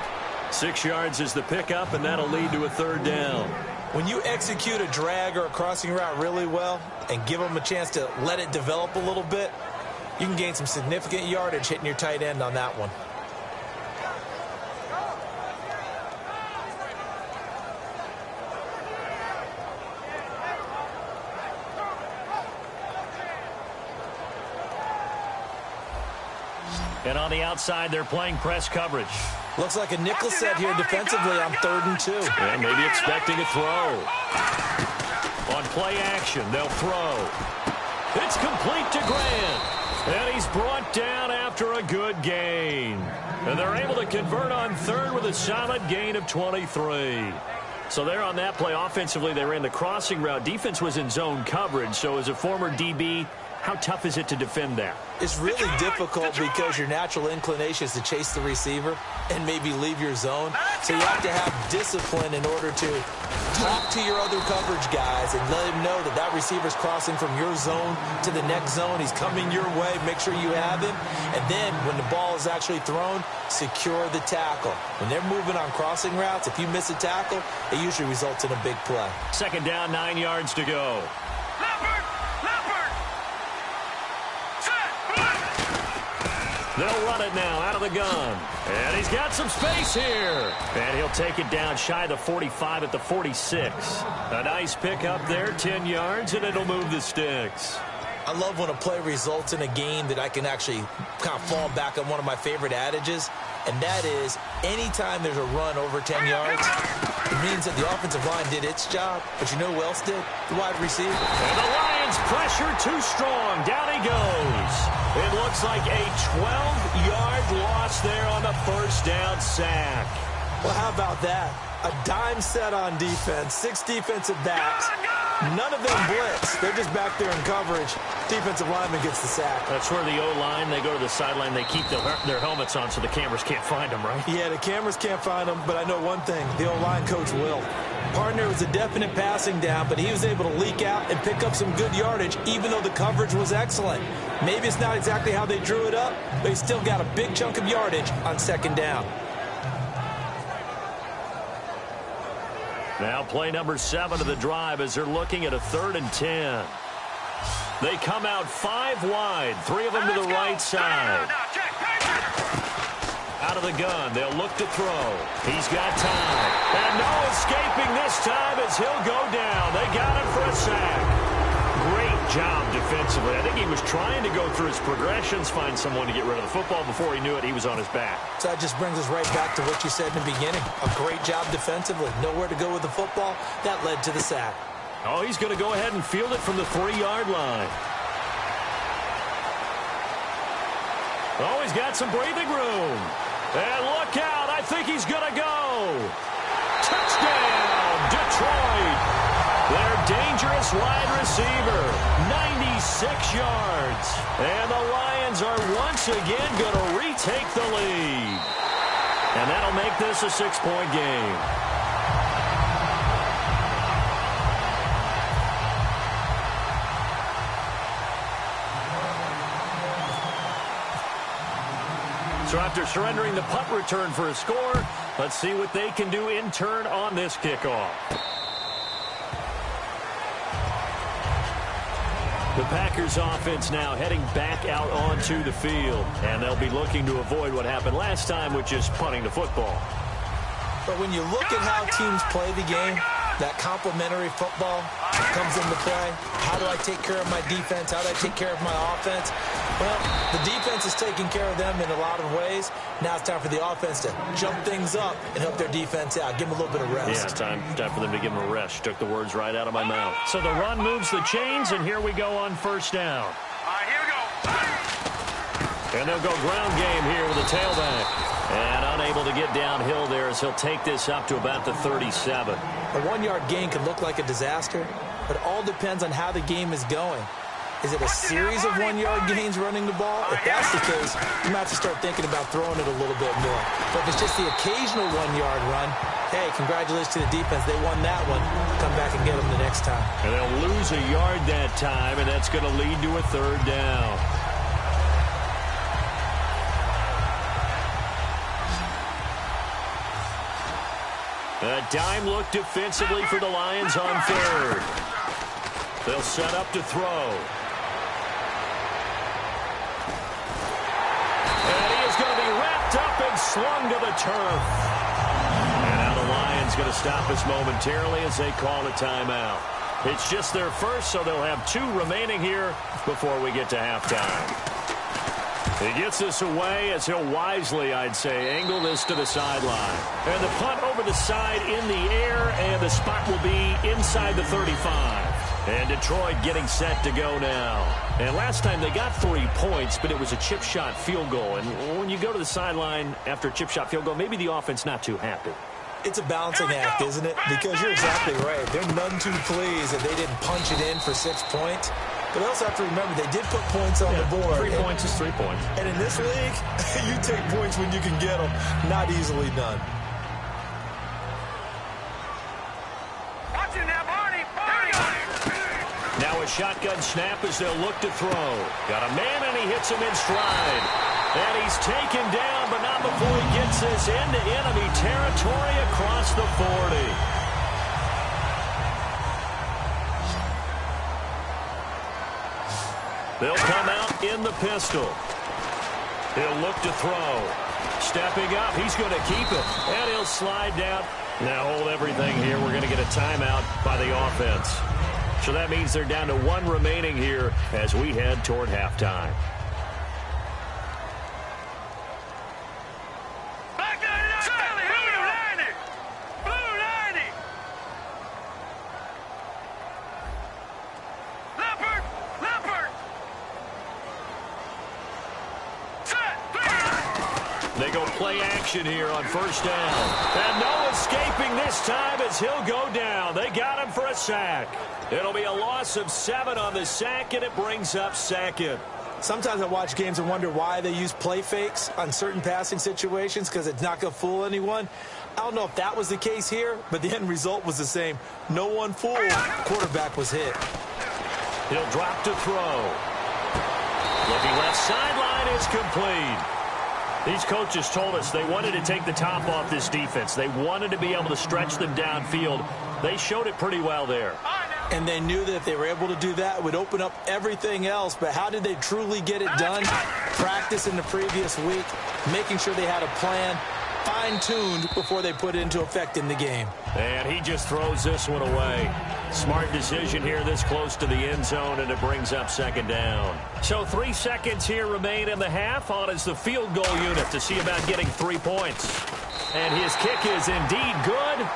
6 yards is the pickup, and that'll lead to a 3rd down. When you execute a drag or a crossing route really well and give them a chance to let it develop a little bit, you can gain some significant yardage hitting your tight end on that one. And on the outside, they're playing press coverage. Looks like a nickel set here defensively on 3rd and 2. And maybe expecting a throw. On play action, they'll throw. It's complete to Grant. And he's brought down after a good gain. And they're able to convert on 3rd with a solid gain of 23. So there on that play, offensively, they ran the crossing route. Defense was in zone coverage. So as a former DB, how tough is it to defend that? It's really difficult because your natural inclination is to chase the receiver and maybe leave your zone. So you have to have discipline in order to talk to your other coverage guys and let him know that that receiver's crossing from your zone to the next zone. He's coming your way. Make sure you have him. And then when the ball is actually thrown, secure the tackle. When they're moving on crossing routes, if you miss a tackle, it usually results in a big play. 2nd down, 9 yards to go. They'll run it now out of the gun. And he's got some space here. And he'll take it down shy of the 45 at the 46. A nice pick up there, 10 yards, and it'll move the sticks. I love when a play results in a game that I can actually kind of fall back on one of my favorite adages, and that is anytime there's a run over 10 yards, it means that the offensive line did its job, but you know who else did? The wide receiver. And the Lions pressure too strong. Down he goes. It looks like a 12-yard loss there on the 1st down sack. Well, how about that? A dime set on defense, 6 defensive backs. None of them blitz. They're just back there in coverage. Defensive lineman gets the sack. That's where the O-line, they go to the sideline, they keep their helmets on so the cameras can't find them, right? Yeah, the cameras can't find them, but I know one thing. The O-line coach will. Partner was a definite passing down, but he was able to leak out and pick up some good yardage, even though the coverage was excellent. Maybe it's not exactly how they drew it up, but he still got a big chunk of yardage on 2nd down. Now play number 7 of the drive as they're looking at a 3rd and 10. They come out 5 wide, 3 of them to the right side. Out of the gun, they'll look to throw. He's got time. And no escaping this time as he'll go down. They got him for a sack. Great job defensively. I think he was trying to go through his progressions, find someone to get rid of the football. Before he knew it, he was on his back. So that just brings us right back to what you said in the beginning. A great job defensively. Nowhere to go with the football. That led to the sack. Oh, he's going to go ahead and field it from the 3-yard line. Oh, he's got some breathing room. And look out. I think he's going to go. Touchdown, Detroit. Their dangerous wide receiver, 96 yards. And the Lions are once again going to retake the lead. And that'll make this a 6-point game. So after surrendering the punt return for a score, let's see what they can do in turn on this kickoff. The Packers offense now heading back out onto the field, and they'll be looking to avoid what happened last time, which is punting the football. But when you look at how teams play the game, that complementary football comes into play. How do I take care of my defense? How do I take care of my offense? Well, the defense is taking care of them in a lot of ways. Now it's time for the offense to jump things up and help their defense out. Give them a little bit of rest. Yeah, time for them to give them a rest. You took the words right out of my mouth. So the run moves the chains, and here we go on first down. All right, here we go. And they'll go ground game here with a tailback. And unable to get downhill there as he'll take this up to about the 37. A 1-yard gain can look like a disaster, but it all depends on how the game is going. Is it a series of 1-yard gains running the ball? If that's the case, you might have to start thinking about throwing it a little bit more. But if it's just the occasional 1-yard run, hey, congratulations to the defense. They won that one. Come back and get them the next time. And they'll lose a yard that time, and that's going to lead to a third down. A dime look defensively for the Lions on third. They'll set up to throw. And he is going to be wrapped up and slung to the turf. And now the Lions going to stop us momentarily as they call a timeout. It's just their first, so they'll have 2 remaining here before we get to halftime. He gets this away as he'll wisely, I'd say, angle this to the sideline. And the punt over the side in the air, and the spot will be inside the 35. And Detroit getting set to go now. And last time they got 3 points, but it was a chip shot field goal. And when you go to the sideline after a chip shot field goal, maybe the offense not too happy. It's a balancing act, isn't it? Because you're exactly right. They're none too pleased that they didn't punch it in for 6 points. But we also have to remember they did put points on the board. 3 points is 3 points. And in this league, you take points when you can get them. Not easily done. Watching that, Barney. Now a shotgun snap as they'll look to throw. Got a man, and he hits him in stride. And he's taken down, but not before he gets this into enemy territory across the 40. They'll come out in the pistol. He'll look to throw. Stepping up, he's going to keep it. And he'll slide down. Now hold everything here. We're going to get a timeout by the offense. So that means they're down to 1 remaining here as we head toward halftime. They go play action here on first down. And no escaping this time as he'll go down. They got him for a sack. It'll be a loss of 7 on the sack, and it brings up second. Sometimes I watch games and wonder why they use play fakes on certain passing situations, because it's not going to fool anyone. I don't know if that was the case here, but the end result was the same. No one fooled. Quarterback was hit. He'll drop to throw. Looking left sideline, it's complete. These coaches told us they wanted to take the top off this defense. They wanted to be able to stretch them downfield. They showed it pretty well there. And they knew that if they were able to do that, it would open up everything else. But how did they truly get it done? Practice in the previous week, making sure they had a plan, fine-tuned before they put it into effect in the game. And he just throws this one away. Smart decision here this close to the end zone, and it brings up second down. So 3 seconds here remain in the half. On is the field goal unit to see about getting 3 points. And his kick is indeed good.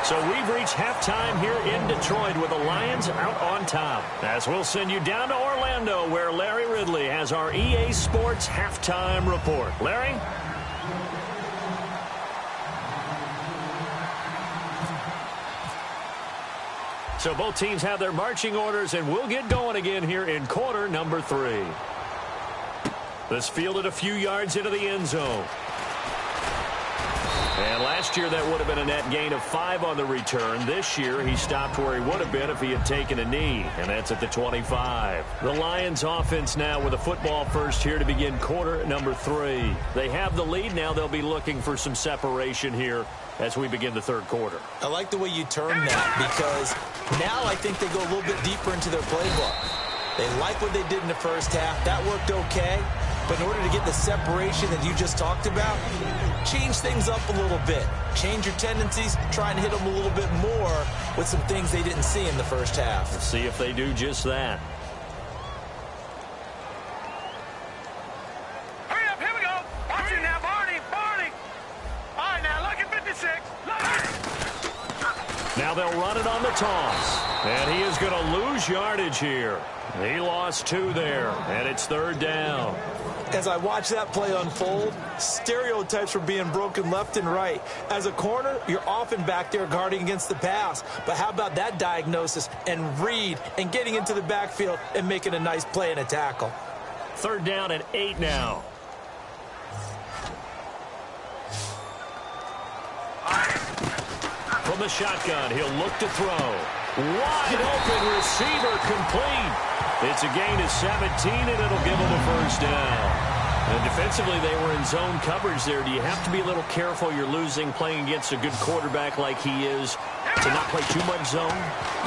So we've reached halftime here in Detroit with the Lions out on top. As we'll send you down to Orlando, where Larry Ridley has our EA Sports halftime report. Larry? So both teams have their marching orders, and we'll get going again here in quarter number 3. This fielded a few yards into the end zone. And last year, that would have been a net gain of 5 on the return. This year, he stopped where he would have been if he had taken a knee, and that's at the 25. The Lions offense now with a football first here to begin quarter number 3. They have the lead. Now they'll be looking for some separation here as we begin the third quarter. I like the way you term that, because now I think they go a little bit deeper into their playbook. They like what they did in the first half. That worked okay. But in order to get the separation that you just talked about, change things up a little bit. Change your tendencies, try and hit them a little bit more with some things they didn't see in the first half. Let's see if they do just that. Hurry up, here we go. Watch it now, Barney. All right, now, look at 56. Now they'll run it on the toss. And he is going to lose yardage here. He lost 2 there, and it's third down. As I watch that play unfold, stereotypes were being broken left and right. As a corner, you're often back there guarding against the pass. But how about that diagnosis and read and getting into the backfield and making a nice play and a tackle? Third down and 8 now. From the shotgun, he'll look to throw. Wide open receiver complete. It's a gain of 17, and it'll give him a first down. And defensively, they were in zone coverage there. Do you have to be a little careful? You're losing playing against a good quarterback like he is to not play too much zone?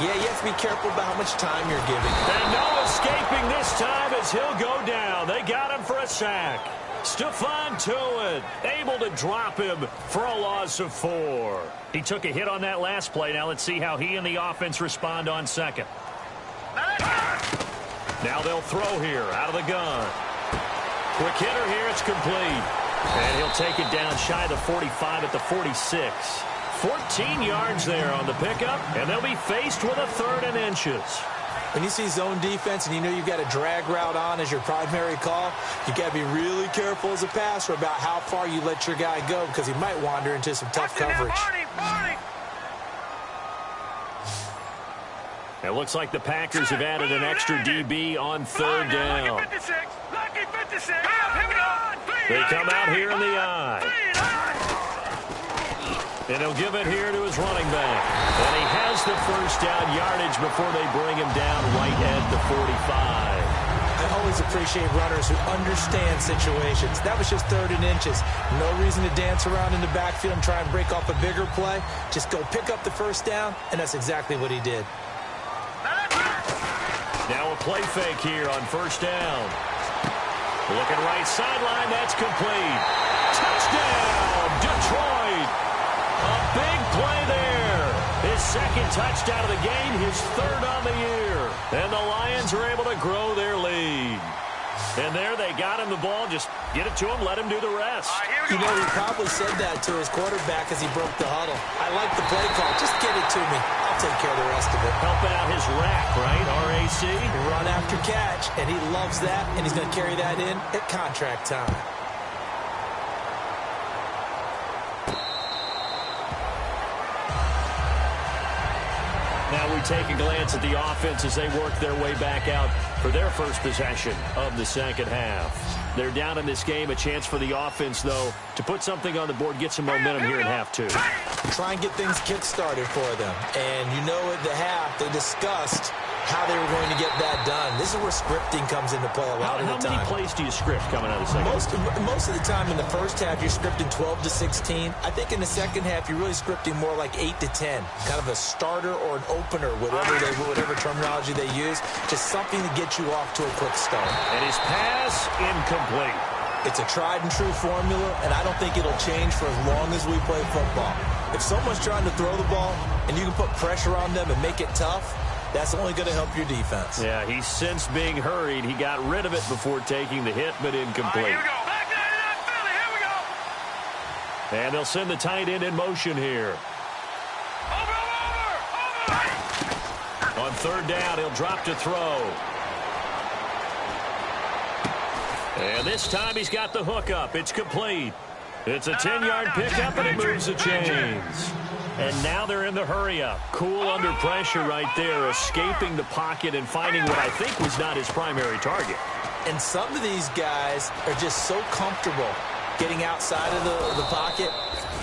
Yeah, you have to be careful about how much time you're giving. And no escaping this time as he'll go down. They got him for a sack. Stephon Tuitt able to drop him for a loss of 4. He took a hit on that last play. Now let's see how he and the offense respond on second. Now they'll throw here out of the gun. Quick hitter here. It's complete. And he'll take it down shy of the 45 at the 46. 14 yards there on the pickup, and they'll be faced with a 3rd and inches. When you see zone defense and you know you've got a drag route on as your primary call, you've got to be really careful as a passer about how far you let your guy go, because he might wander into some tough coverage. It looks like the Packers have added an extra DB on third down. They come out here in the eye. And he'll give it here to his running back. And he has the first down yardage before they bring him down right at the 45. I always appreciate runners who understand situations. That was just 3rd and inches. No reason to dance around in the backfield and try and break off a bigger play. Just go pick up the first down, and that's exactly what he did. Now a play fake here on first down. Looking right sideline, that's complete. Touchdown, Detroit. A big play there. His 2nd touchdown of the game, his 3rd on the year. And the Lions are able to grow their lead. And there they got him the ball. Just get it to him, let him do the rest. You know, he probably said that to his quarterback as he broke the huddle. I like the play call. Just get it to me. I'll take care of the rest of it. Helping out his rack, right? RAC. Run after catch, and he loves that, and he's going to carry that in at contract time. Now we take a glance at the offense as they work their way back out for their first possession of the second half. They're down in this game. A chance for the offense, though, to put something on the board, get some momentum here in half 2. Try and get things kick-started for them. And you know at the half, they discussed how they were going to get that done. This is where scripting comes into play a lot of the time. How many plays do you script coming out of the second half? Most of the time in the first half, you're scripting 12 to 16. I think in the second half, you're really scripting more like 8 to 10. Kind of a starter or an opener, whatever terminology they use. Just something to get you off to a quick start. And his pass incomplete. It's a tried and true formula, and I don't think it'll change for as long as we play football. If someone's trying to throw the ball and you can put pressure on them and make it tough, that's only going to help your defense. Yeah, he's since being hurried. He got rid of it before taking the hit, but incomplete. Here we go. Back to Philly. Here we go. And they'll send the tight end in motion here. Over. On third down, he'll drop to throw. And this time he's got the hook up. It's complete. It's a 10-yard pickup, and it moves the chains. And now they're in the hurry-up. Cool under pressure right there, escaping the pocket and finding what I think was not his primary target. And some of these guys are just so comfortable getting outside of the pocket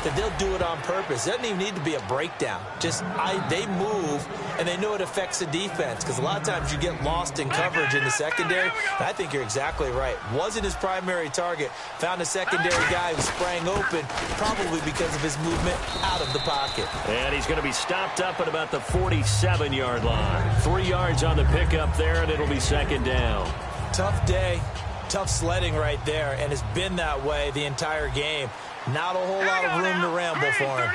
that they'll do it on purpose. It doesn't even need to be a breakdown. Just they move, and they know it affects the defense, because a lot of times you get lost in coverage in the secondary, and I think you're exactly right. Wasn't his primary target. Found a secondary guy who sprang open, probably because of his movement out of the pocket. And he's going to be stopped up at about the 47-yard line. 3 yards on the pickup there, and it'll be second down. Tough day, tough sledding right there, and it's been that way the entire game. Not a whole lot of room to ramble for him.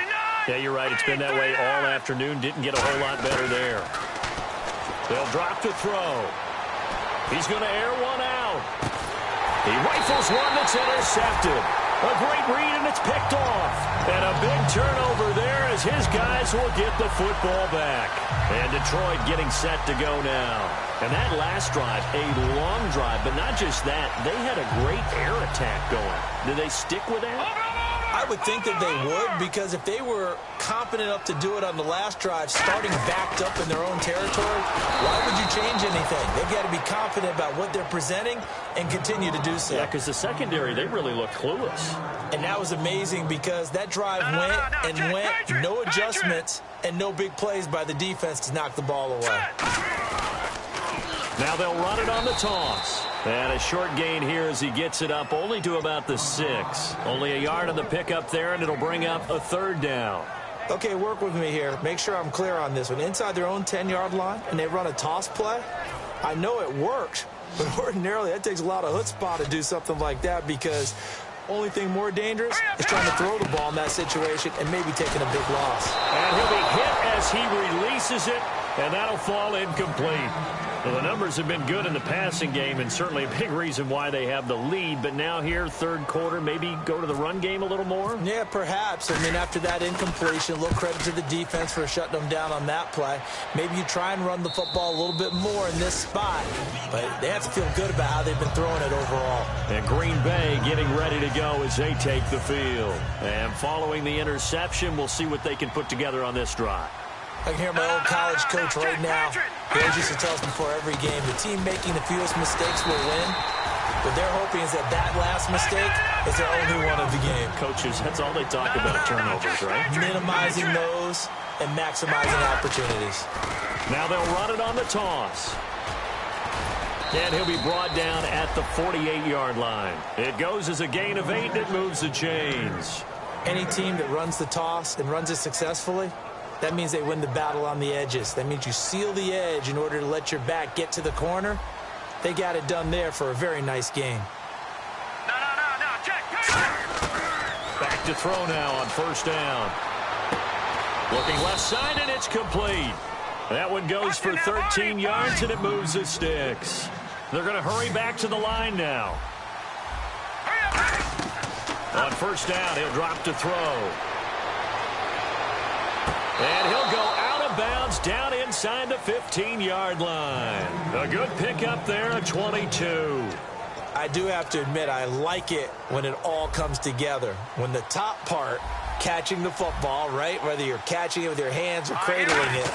Yeah, you're right. It's been that way all afternoon. Didn't get a whole lot better there. They'll drop to throw. He's going to air one out. He rifles one that's intercepted. A great read, and it's picked off. And a big turnover there as his guys will get the football back. And Detroit getting set to go now. And that last drive, a long drive, but not just that. They had a great air attack going. Did they stick with that? I would think that they would, because if they were confident enough to do it on the last drive, starting backed up in their own territory, why would you change anything? They've got to be confident about what they're presenting and continue to do so. Yeah, because the secondary, they really look clueless. And that was amazing, because that drive went, no adjustments, and no big plays by the defense to knock the ball away. Now they'll run it on the toss. And a short gain here as he gets it up only to about the 6. Only a yard on the pickup there, and it'll bring up a third down. Okay, work with me here. Make sure I'm clear on this one. Inside their own 10-yard line, and they run a toss play, I know it works, but ordinarily that takes a lot of chutzpah to do something like that, because only thing more dangerous is trying to throw the ball in that situation and maybe taking a big loss. And he'll be hit as he releases it, and that'll fall incomplete. Well, the numbers have been good in the passing game, and certainly a big reason why they have the lead. But now here, third quarter, maybe go to the run game a little more? Yeah, perhaps. I mean, after that incompletion, a little credit to the defense for shutting them down on that play. Maybe you try and run the football a little bit more in this spot. But they have to feel good about how they've been throwing it overall. And Green Bay getting ready to go as they take the field. And following the interception, we'll see what they can put together on this drive. I can hear my old college coach right now. He always used to tell us before every game, the team making the fewest mistakes will win. What they're hoping is that last mistake is their only one of the game. Coaches, that's all they talk about, turnovers, right? Minimizing those and maximizing opportunities. Now they'll run it on the toss. And he'll be brought down at the 48-yard line. It goes as a gain of 8, and it moves the chains. Any team that runs the toss and runs it successfully, that means they win the battle on the edges. That means you seal the edge in order to let your back get to the corner. They got it done there for a very nice game. No, check. Back to throw now on first down. Looking left side, and it's complete. That one goes for 13 yards, and it moves the sticks. They're going to hurry back to the line now. On first down, he'll drop to throw. And he'll go out of bounds down inside the 15-yard line. A good pickup there at 22. I do have to admit, I like it when it all comes together. When the top part, catching the football, right, whether you're catching it with your hands or cradling it,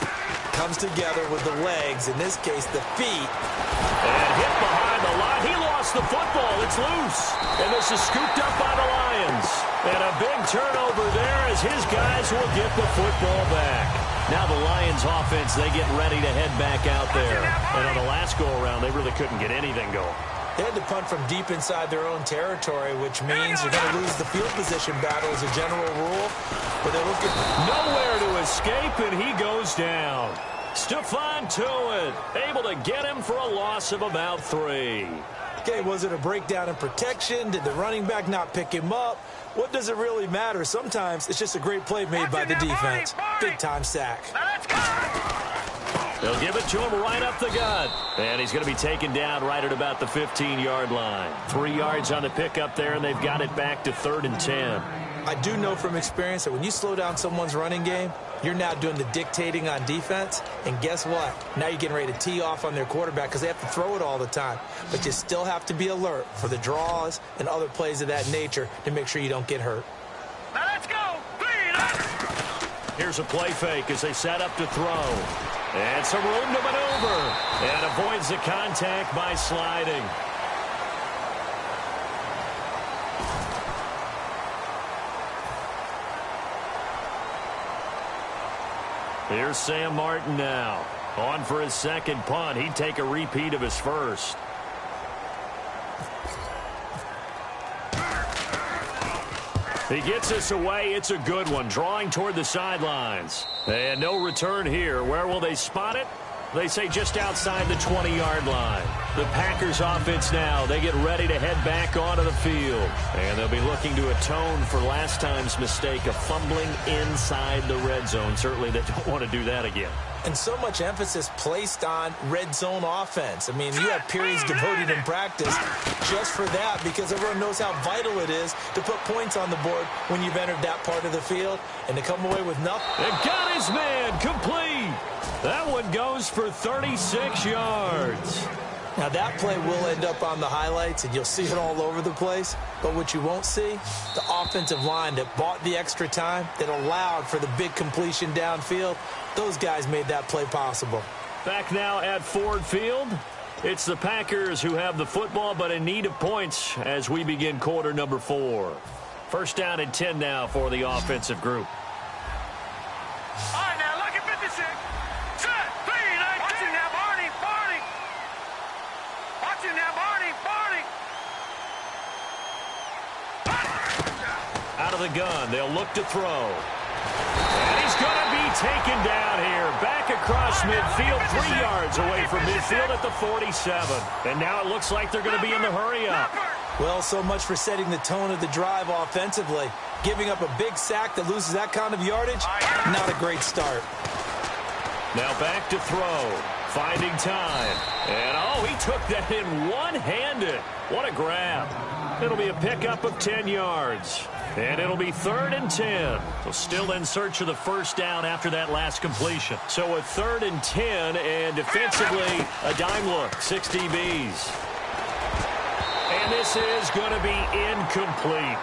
comes together with the legs, in this case the feet. And hit behind the line. He lost the football. It's loose. And this is scooped up by the Lions. And a big turnover there as his guys will get the football back. Now the Lions offense, they get ready to head back out there. And on the last go-around, they really couldn't get anything going. They had to punt from deep inside their own territory, which means you're going to lose the field position battle as a general rule. But they're looking nowhere to escape, and he goes down. Stephon Tuitt able to get him for a loss of about 3. Okay, was it a breakdown in protection? Did the running back not pick him up? What does it really matter? Sometimes it's just a great play made by the defense. Big-time sack. They'll give it to him right up the gut. And he's going to be taken down right at about the 15-yard line. 3 yards on the pickup there, and they've got it back to 3rd and 10. I do know from experience that when you slow down someone's running game, you're now doing the dictating on defense. And guess what? Now you're getting ready to tee off on their quarterback because they have to throw it all the time. But you still have to be alert for the draws and other plays of that nature to make sure you don't get hurt. Now let's go. Here's a play fake as they set up to throw. And some room to maneuver. And avoids the contact by sliding. Here's Sam Martin now. On for his second punt. He'd take a repeat of his first. He gets this away. It's a good one. Drawing toward the sidelines. And no return here. Where will they spot it? They say just outside the 20-yard line. The Packers offense now, they get ready to head back onto the field. And they'll be looking to atone for last time's mistake of fumbling inside the red zone. Certainly they don't want to do that again. And so much emphasis placed on red zone offense. I mean, you have periods devoted in practice just for that because everyone knows how vital it is to put points on the board when you've entered that part of the field. And to come away with nothing. And got his man complete. That one goes for 36 yards. Now, that play will end up on the highlights, and you'll see it all over the place. But what you won't see, the offensive line that bought the extra time, that allowed for the big completion downfield, those guys made that play possible. Back now at Ford Field. It's the Packers who have the football, but in need of points as we begin quarter number 4. First down and 10 now for the offensive group. All right, now look at 56. Set, 3, 19. Watch him now, Barney. Watch him now, Barney. Out of the gun, they'll look to throw. And he's going to be taken down here. Back across midfield, 3 yards away from midfield at the 47. And now it looks like they're going to be in the hurry-up. Well, so much for setting the tone of the drive offensively. Giving up a big sack that loses that kind of yardage, not a great start. Now back to throw. Finding time. And, oh, he took that in one-handed. What a grab. It'll be a pickup of 10 yards. And it'll be 3rd and 10. So still in search of the first down after that last completion. So a 3rd and 10, and defensively, a dime look, 6 DBs. And this is going to be incomplete.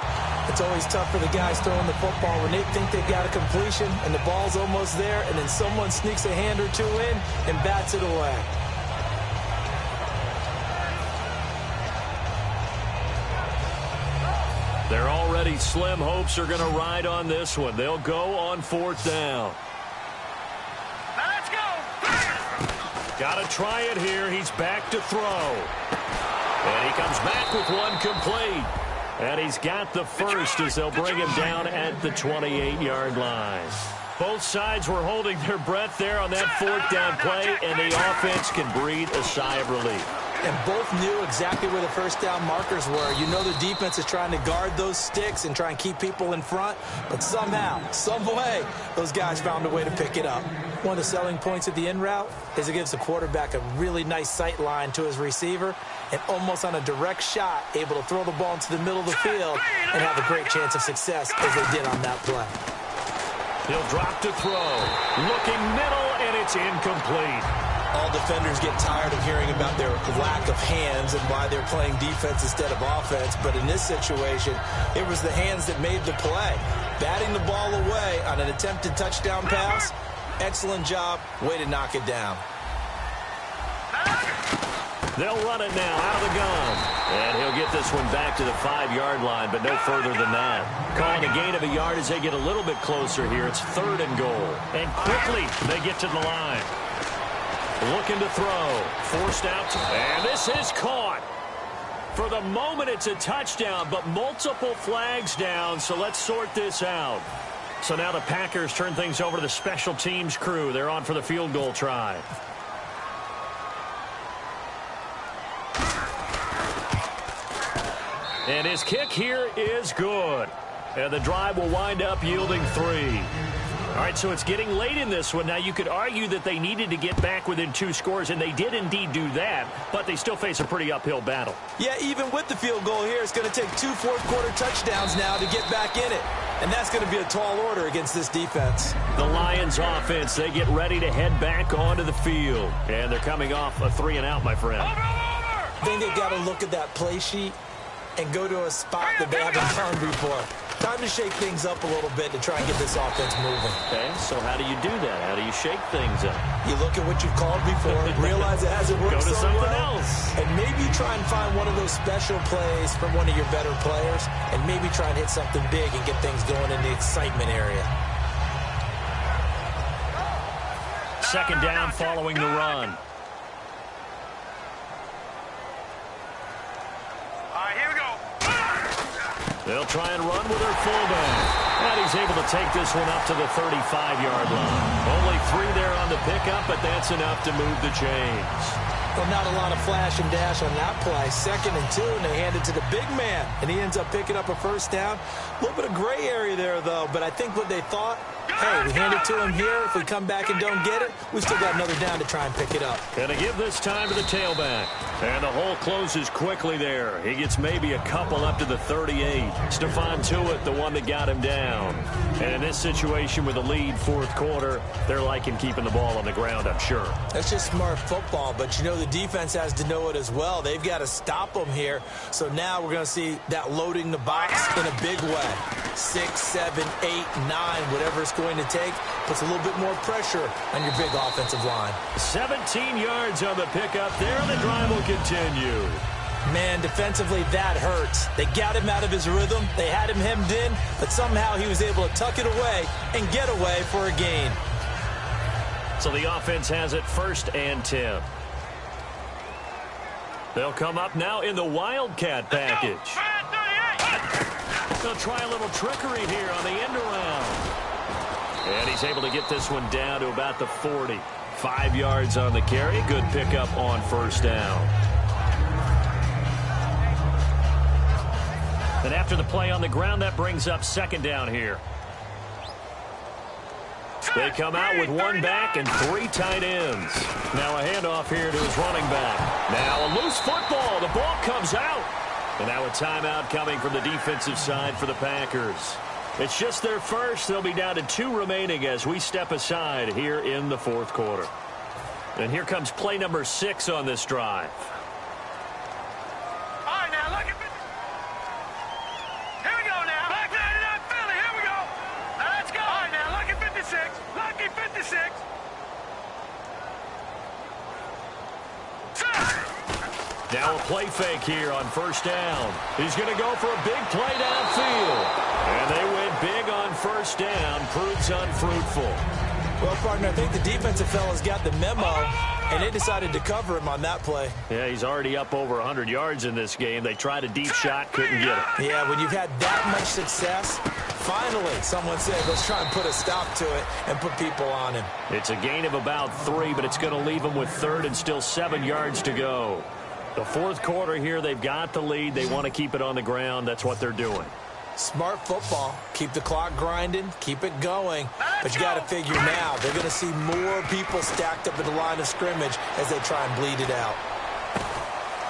It's always tough for the guys throwing the football when they think they've got a completion and the ball's almost there, and then someone sneaks a hand or two in and bats it away. Their already slim hopes are going to ride on this one. They'll go on 4th down. Now let's go. Got to try it here. He's back to throw. And he comes back with one complete. And he's got the first as they'll bring him down at the 28-yard line. Both sides were holding their breath there on that 4th down play, and the offense can breathe a sigh of relief. And both knew exactly where the first down markers were. You know the defense is trying to guard those sticks and try and keep people in front. But somehow, some way, those guys found a way to pick it up. One of the selling points of the in route is it gives the quarterback a really nice sight line to his receiver and almost on a direct shot able to throw the ball into the middle of the field and have a great chance of success as they did on that play. He'll drop to throw. Looking middle, and it's incomplete. All defenders get tired of hearing about their lack of hands and why they're playing defense instead of offense. But in this situation, it was the hands that made the play. Batting the ball away on an attempted touchdown pass, excellent job. Way to knock it down. They'll run it now out of the gun. And he'll get this one back to the 5-yard line, but no further than that. Calling a gain of a yard as they get a little bit closer here. It's 3rd and goal. And quickly they get to the line. Looking to throw. Forced out. And this is caught. For the moment, it's a touchdown, but multiple flags down, so let's sort this out. So now the Packers turn things over to the special teams crew. They're on for the field goal try. And his kick here is good. And the drive will wind up yielding 3. All right, so it's getting late in this one. Now, you could argue that they needed to get back within 2 scores, and they did indeed do that, but they still face a pretty uphill battle. Yeah, even with the field goal here, it's going to take 2 fourth-quarter touchdowns now to get back in it. And that's going to be a tall order against this defense. The Lions offense, they get ready to head back onto the field. And they're coming off a 3-and-out, my friend. I think they've got to look at that play sheet and go to a spot that they haven't done before. Time to shake things up a little bit to try and get this offense moving. Okay, so how do you do that? How do you shake things up? You look at what you've called before, realize it hasn't worked so well, else. and maybe try and find one of those special plays from one of your better players, and maybe try and hit something big and get things going in the excitement area. second down following the run. All right, here we go. They'll try and run with their fullback. And he's able to take this one up to the 35-yard line. Only 3 there on the pickup, but that's enough to move the chains. Well, not a lot of flash and dash on that play. 2nd and 2, and they hand it to the big man. And he ends up picking up a first down. A little bit of gray area there, though. But I think what they thought, hey, we hand it to him here. If we come back and don't get it, we still got another down to try and pick it up. Gonna give this time to the tailback. And the hole closes quickly there. He gets maybe a couple up to the 38. Stephon Tuitt, the one that got him down. And in this situation with a lead 4th quarter, they're liking keeping the ball on the ground, I'm sure. That's just smart football, but you know the defense has to know it as well. They've got to stop them here. So now we're going to see that loading the box in a big way. 6, 7, 8, 9, whatever it's going to take, puts a little bit more pressure on your big offensive line. 17 yards on the pickup there, and the drive will continue. Man, defensively, that hurts. They got him out of his rhythm. They had him hemmed in, but somehow he was able to tuck it away and get away for a gain. So the offense has it 1st and 10. They'll come up now in the Wildcat package. They'll try a little trickery here on the end around. And he's able to get this one down to about the 40. 5 yards on the carry. Good pickup on 1st down. And after the play on the ground, that brings up 2nd down here. They come out with 1 back and 3 tight ends. Now a handoff here to his running back. Now a loose football. The ball comes out. And now a timeout coming from the defensive side for the Packers. It's just their first. They'll be down to 2 remaining as we step aside here in the 4th quarter. And here comes play number 6 on this drive. All right, now look at this. Here we go now. Back there to that Philly. Here we go. Now let's go. All right, now lucky 56. Lucky 56. Now a play fake here on 1st down. He's going to go for a big play downfield. And they went big on 1st down. Proves unfruitful. Well, partner, I think the defensive fellas got the memo, and they decided to cover him on that play. Yeah, he's already up over 100 yards in this game. They tried a deep shot, couldn't get it. Yeah, when you've had that much success, finally someone said, let's try and put a stop to it and put people on him. It's a gain of about 3, but it's going to leave him with 3rd and still 7 yards to go. The 4th quarter here, they've got the lead. They want to keep it on the ground. That's what they're doing. Smart football. Keep the clock grinding. Keep it going. But you got to figure now, they're going to see more people stacked up at the line of scrimmage as they try and bleed it out.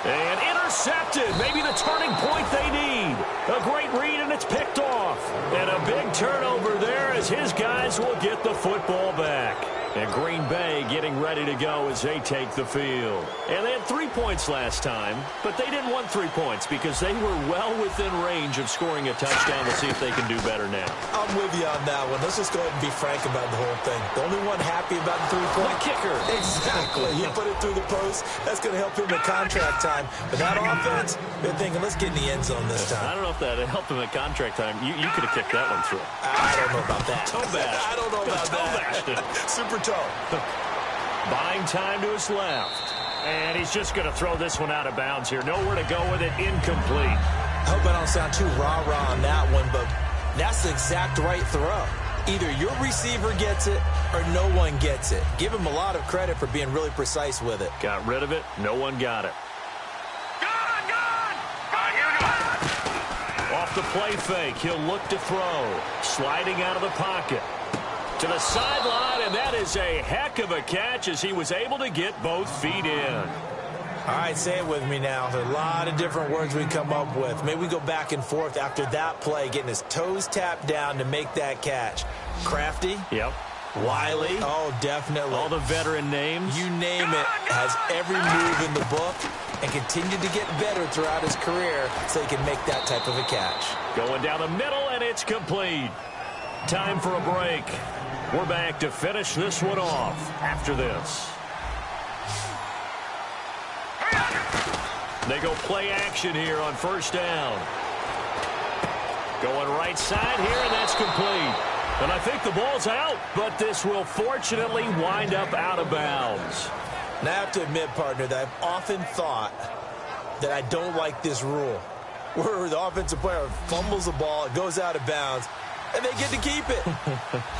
And intercepted. Maybe the turning point they need. A great read, and it's picked off. And a big turnover there as his guys will get the football back. And Green Bay getting ready to go as they take the field. And they had 3 points last time, but they didn't want 3 points because they were well within range of scoring a touchdown. We'll see if they can do better now. I'm with you on that one. Let's just go ahead and be frank about the whole thing. The only one happy about the 3-point kicker. Exactly. He put it through the post. That's going to help him at contract time. But that offense, they're thinking, let's get in the end zone this time. I don't know if that helped him at contract time. You could have kicked that one through. I don't know about that. Toe bash. I don't know about that. Super toe. Buying time to his left. And he's just going to throw this one out of bounds here. Nowhere to go with it. Incomplete. I hope I don't sound too rah-rah on that one, but that's the exact right throw. Either your receiver gets it or no one gets it. Give him a lot of credit for being really precise with it. Got rid of it. No one got it. Off the play fake. He'll look to throw. Sliding out of the pocket. To the sideline, and that is a heck of a catch as he was able to get both feet in. All right, say it with me now. There's a lot of different words we come up with. Maybe we go back and forth after that play, getting his toes tapped down to make that catch. Crafty? Yep. Wiley? Oh, definitely. All the veteran names? You name it. Has every move in the book and continued to get better throughout his career so he can make that type of a catch. Going down the middle, and it's complete. Time for a break. We're back to finish this one off after this. They go play action here on 1st down. Going right side here, and that's complete. And I think the ball's out, but this will fortunately wind up out of bounds. And I have to admit, partner, that I've often thought that I don't like this rule, where the offensive player fumbles the ball, it goes out of bounds, and they get to keep it.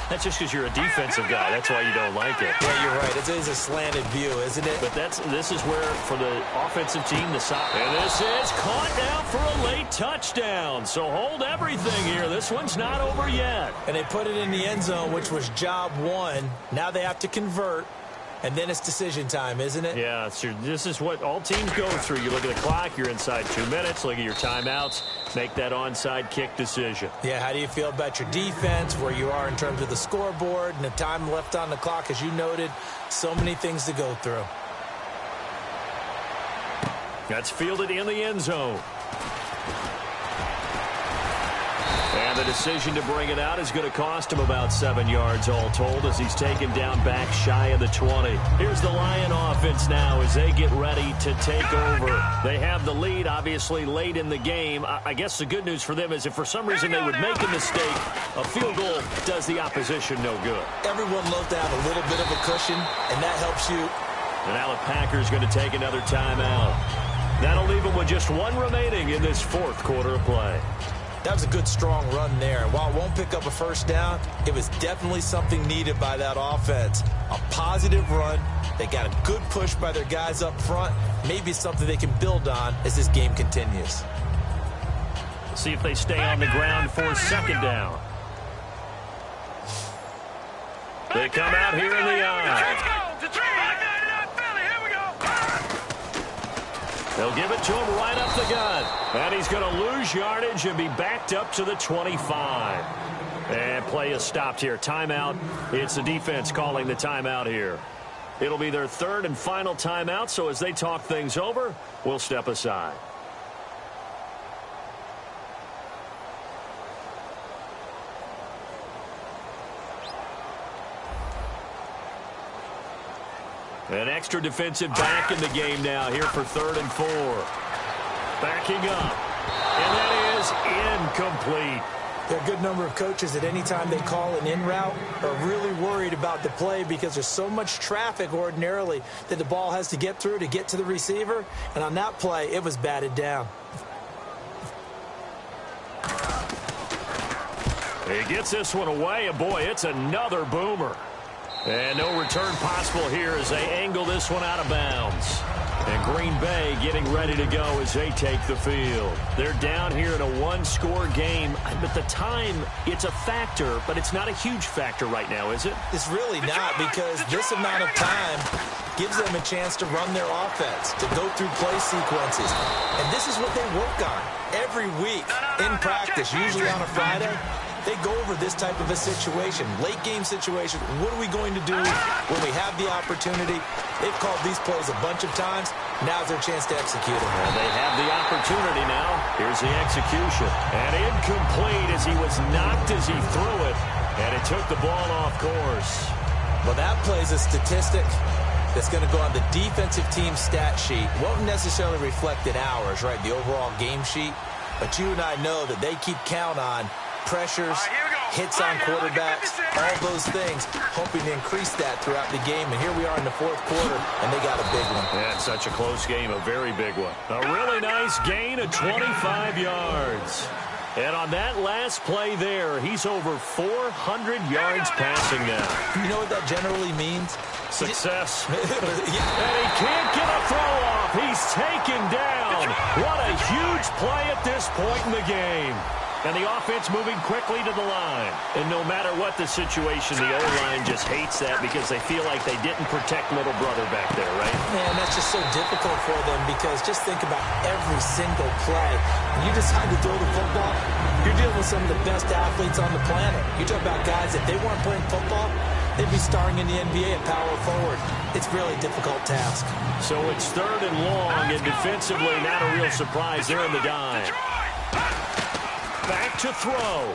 That's just because you're a defensive guy. That's why you don't like it. Yeah, you're right. It is a slanted view, isn't it? But this is where, for the offensive team, and this is caught down for a late touchdown. So hold everything here. This one's not over yet. And they put it in the end zone, which was job one. Now they have to convert. And then it's decision time, isn't it? Yeah, this is what all teams go through. You look at the clock, you're inside 2 minutes, look at your timeouts, make that onside kick decision. Yeah, how do you feel about your defense, where you are in terms of the scoreboard and the time left on the clock, as you noted? So many things to go through. That's fielded in the end zone. And the decision to bring it out is going to cost him about 7 yards all told, as he's taken down back shy of the 20. Here's the Lion offense now as they get ready to take over. They have the lead, obviously, late in the game. I guess the good news for them is if for some reason they would make a mistake, a field goal does the opposition no good. Everyone loves to have a little bit of a cushion, and that helps you. And now the Packers going to take another timeout. That'll leave them with just one remaining in this fourth quarter of play. That was a good, strong run there. And while it won't pick up a first down, it was definitely something needed by that offense. A positive run. They got a good push by their guys up front. Maybe something they can build on as this game continues. See if they stay on the ground for second down. They come out here in the eye. They'll give it to him right up the gut. And he's going to lose yardage and be backed up to the 25. And play is stopped here. Timeout. It's the defense calling the timeout here. It'll be their third and final timeout, so as they talk things over, we'll step aside. An extra defensive back in the game now here for 3rd and 4. Backing up. And that is incomplete. There are a good number of coaches at any time they call an in route are really worried about the play because there's so much traffic ordinarily that the ball has to get through to get to the receiver. And on that play, it was batted down. He gets this one away, and boy, it's another boomer. And no return possible here as they angle this one out of bounds. And Green Bay getting ready to go as they take the field. They're down here in a one-score game. But the time, it's a factor, but it's not a huge factor right now, is it? It's really not, because this amount of time gives them a chance to run their offense, to go through play sequences. And this is what they work on every week in practice, usually on a Friday. They go over this type of a situation, late game situation. What are we going to do when we have the opportunity? They've called these plays a bunch of times. Now's their chance to execute them. And they have the opportunity now. Here's the execution. And incomplete as he was knocked as he threw it. And it took the ball off course. Well, that plays a statistic that's going to go on the defensive team stat sheet. Won't necessarily reflect in ours, right, the overall game sheet. But you and I know that they keep count on pressures, hits on quarterbacks, all those things, hoping to increase that throughout the game. And here we are in the fourth quarter, and they got a big one. Yeah, it's such a close game, a very big one. A really nice gain of 25 yards. And on that last play there, he's over 400 yards passing now. You know what that generally means? Success. And he can't get a throw off. He's taken down. What a huge play at this point in the game. And the offense moving quickly to the line. And no matter what the situation, the O-line just hates that because they feel like they didn't protect little brother back there, right? Man, that's just so difficult for them because just think about every single play. When you decide to throw the football, you're dealing with some of the best athletes on the planet. You talk about guys, if they weren't playing football, they'd be starring in the NBA at power forward. It's really a difficult task. So it's 3rd and long, and defensively not a real surprise. They're in the dime. Back to throw.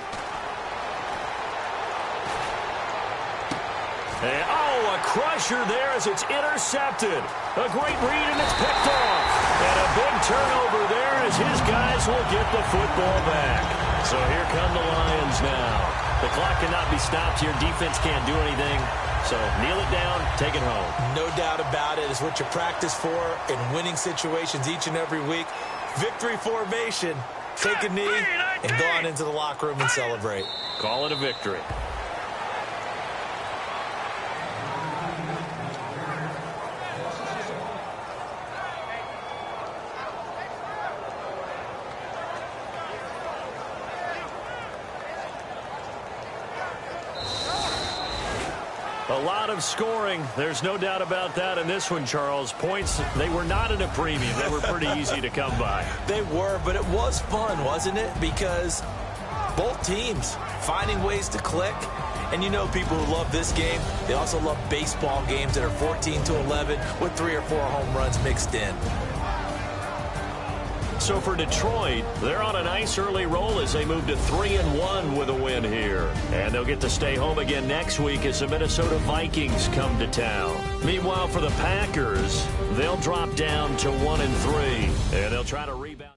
And, a crusher there as it's intercepted. A great read, and it's picked off. And a big turnover there as his guys will get the football back. So here come the Lions now. The clock cannot be stopped here. Defense can't do anything. So kneel it down, take it home. No doubt about it. It's what you practice for in winning situations each and every week. Victory formation. Take a knee and go on into the locker room and celebrate. Call it a victory. A lot of scoring. There's no doubt about that in this one, Charles. Points, they were not at a premium. They were pretty easy to come by. They were, but it was fun, wasn't it? Because both teams finding ways to click. And you know people who love this game, they also love baseball games that are 14-11 with 3 or 4 home runs mixed in. So for Detroit, they're on a nice early roll as they move to 3-1 with a win here. And they'll get to stay home again next week as the Minnesota Vikings come to town. Meanwhile, for the Packers, they'll drop down to 1-3, and they'll try to rebound.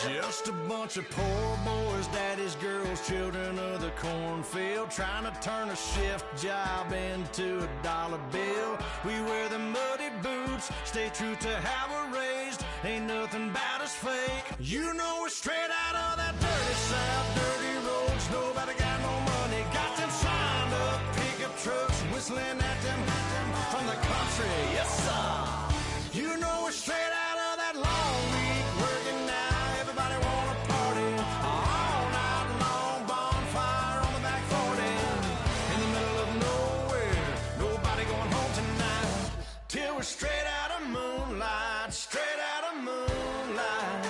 Just a bunch of poor boys, daddies, girls, children of the cornfield, trying to turn a shift job into a dollar bill. We wear the muddy boots, stay true to how we're raised. Ain't nothing about us fake. You know we're straight out of that dirty south, dirty roads. Nobody got no money, got them signed up pickup trucks, whistling at them from the country. Yes, sir. You know we're straight out of that long week working now. Everybody wanna party all night long, bonfire on the back 40, in the middle of nowhere, nobody going home tonight, till we're straight out of moonlight, straight out of moonlight.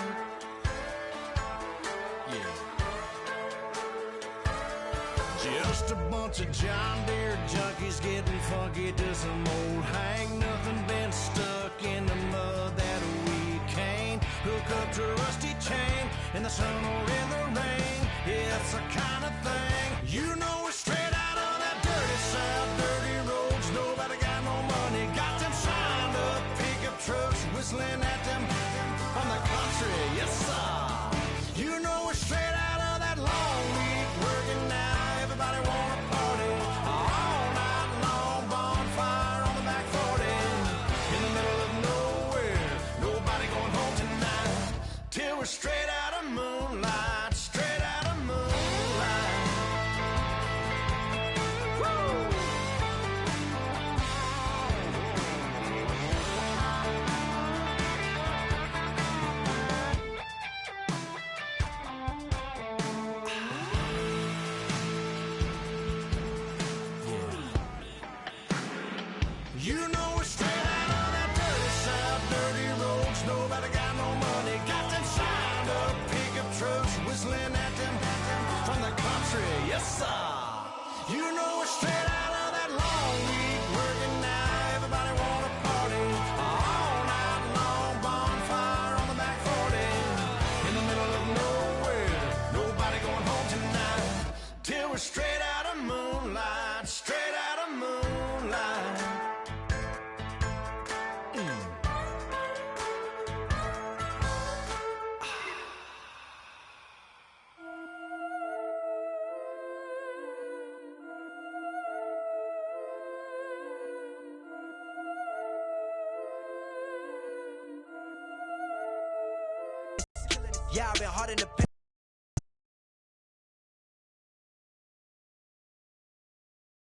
Yeah. Just a bunch of John Deere junkies getting funky to some old Hank. Nothing been stuck in the mud that we can't hook up to a rusty chain in the sun or in the rain. It's the kind of thing, you know we're straight out of that dirty south, dirty roads. Nobody got no money, got them signed up pickup trucks, whistling at them from the country. Yes, sir. You know we're straight out of that long week working now. Everybody wanna party all night long, bonfire on the back 40, in the middle of nowhere, nobody going home tonight, till we're straight out of moonlight, straight out of moonlight. Woo! You know we're straight out of that dirty south, dirty roads. Nobody got no money, got them signed up pickup trucks, whistling at them from the country. Yes, sir. You know we're straight out of that long week working now. Everybody wanna party all night long, bonfire on the back 40, in the middle of nowhere, nobody going home tonight, till we're straight out of moonlight, straight out of moonlight. Yeah, I've been hard in the paint.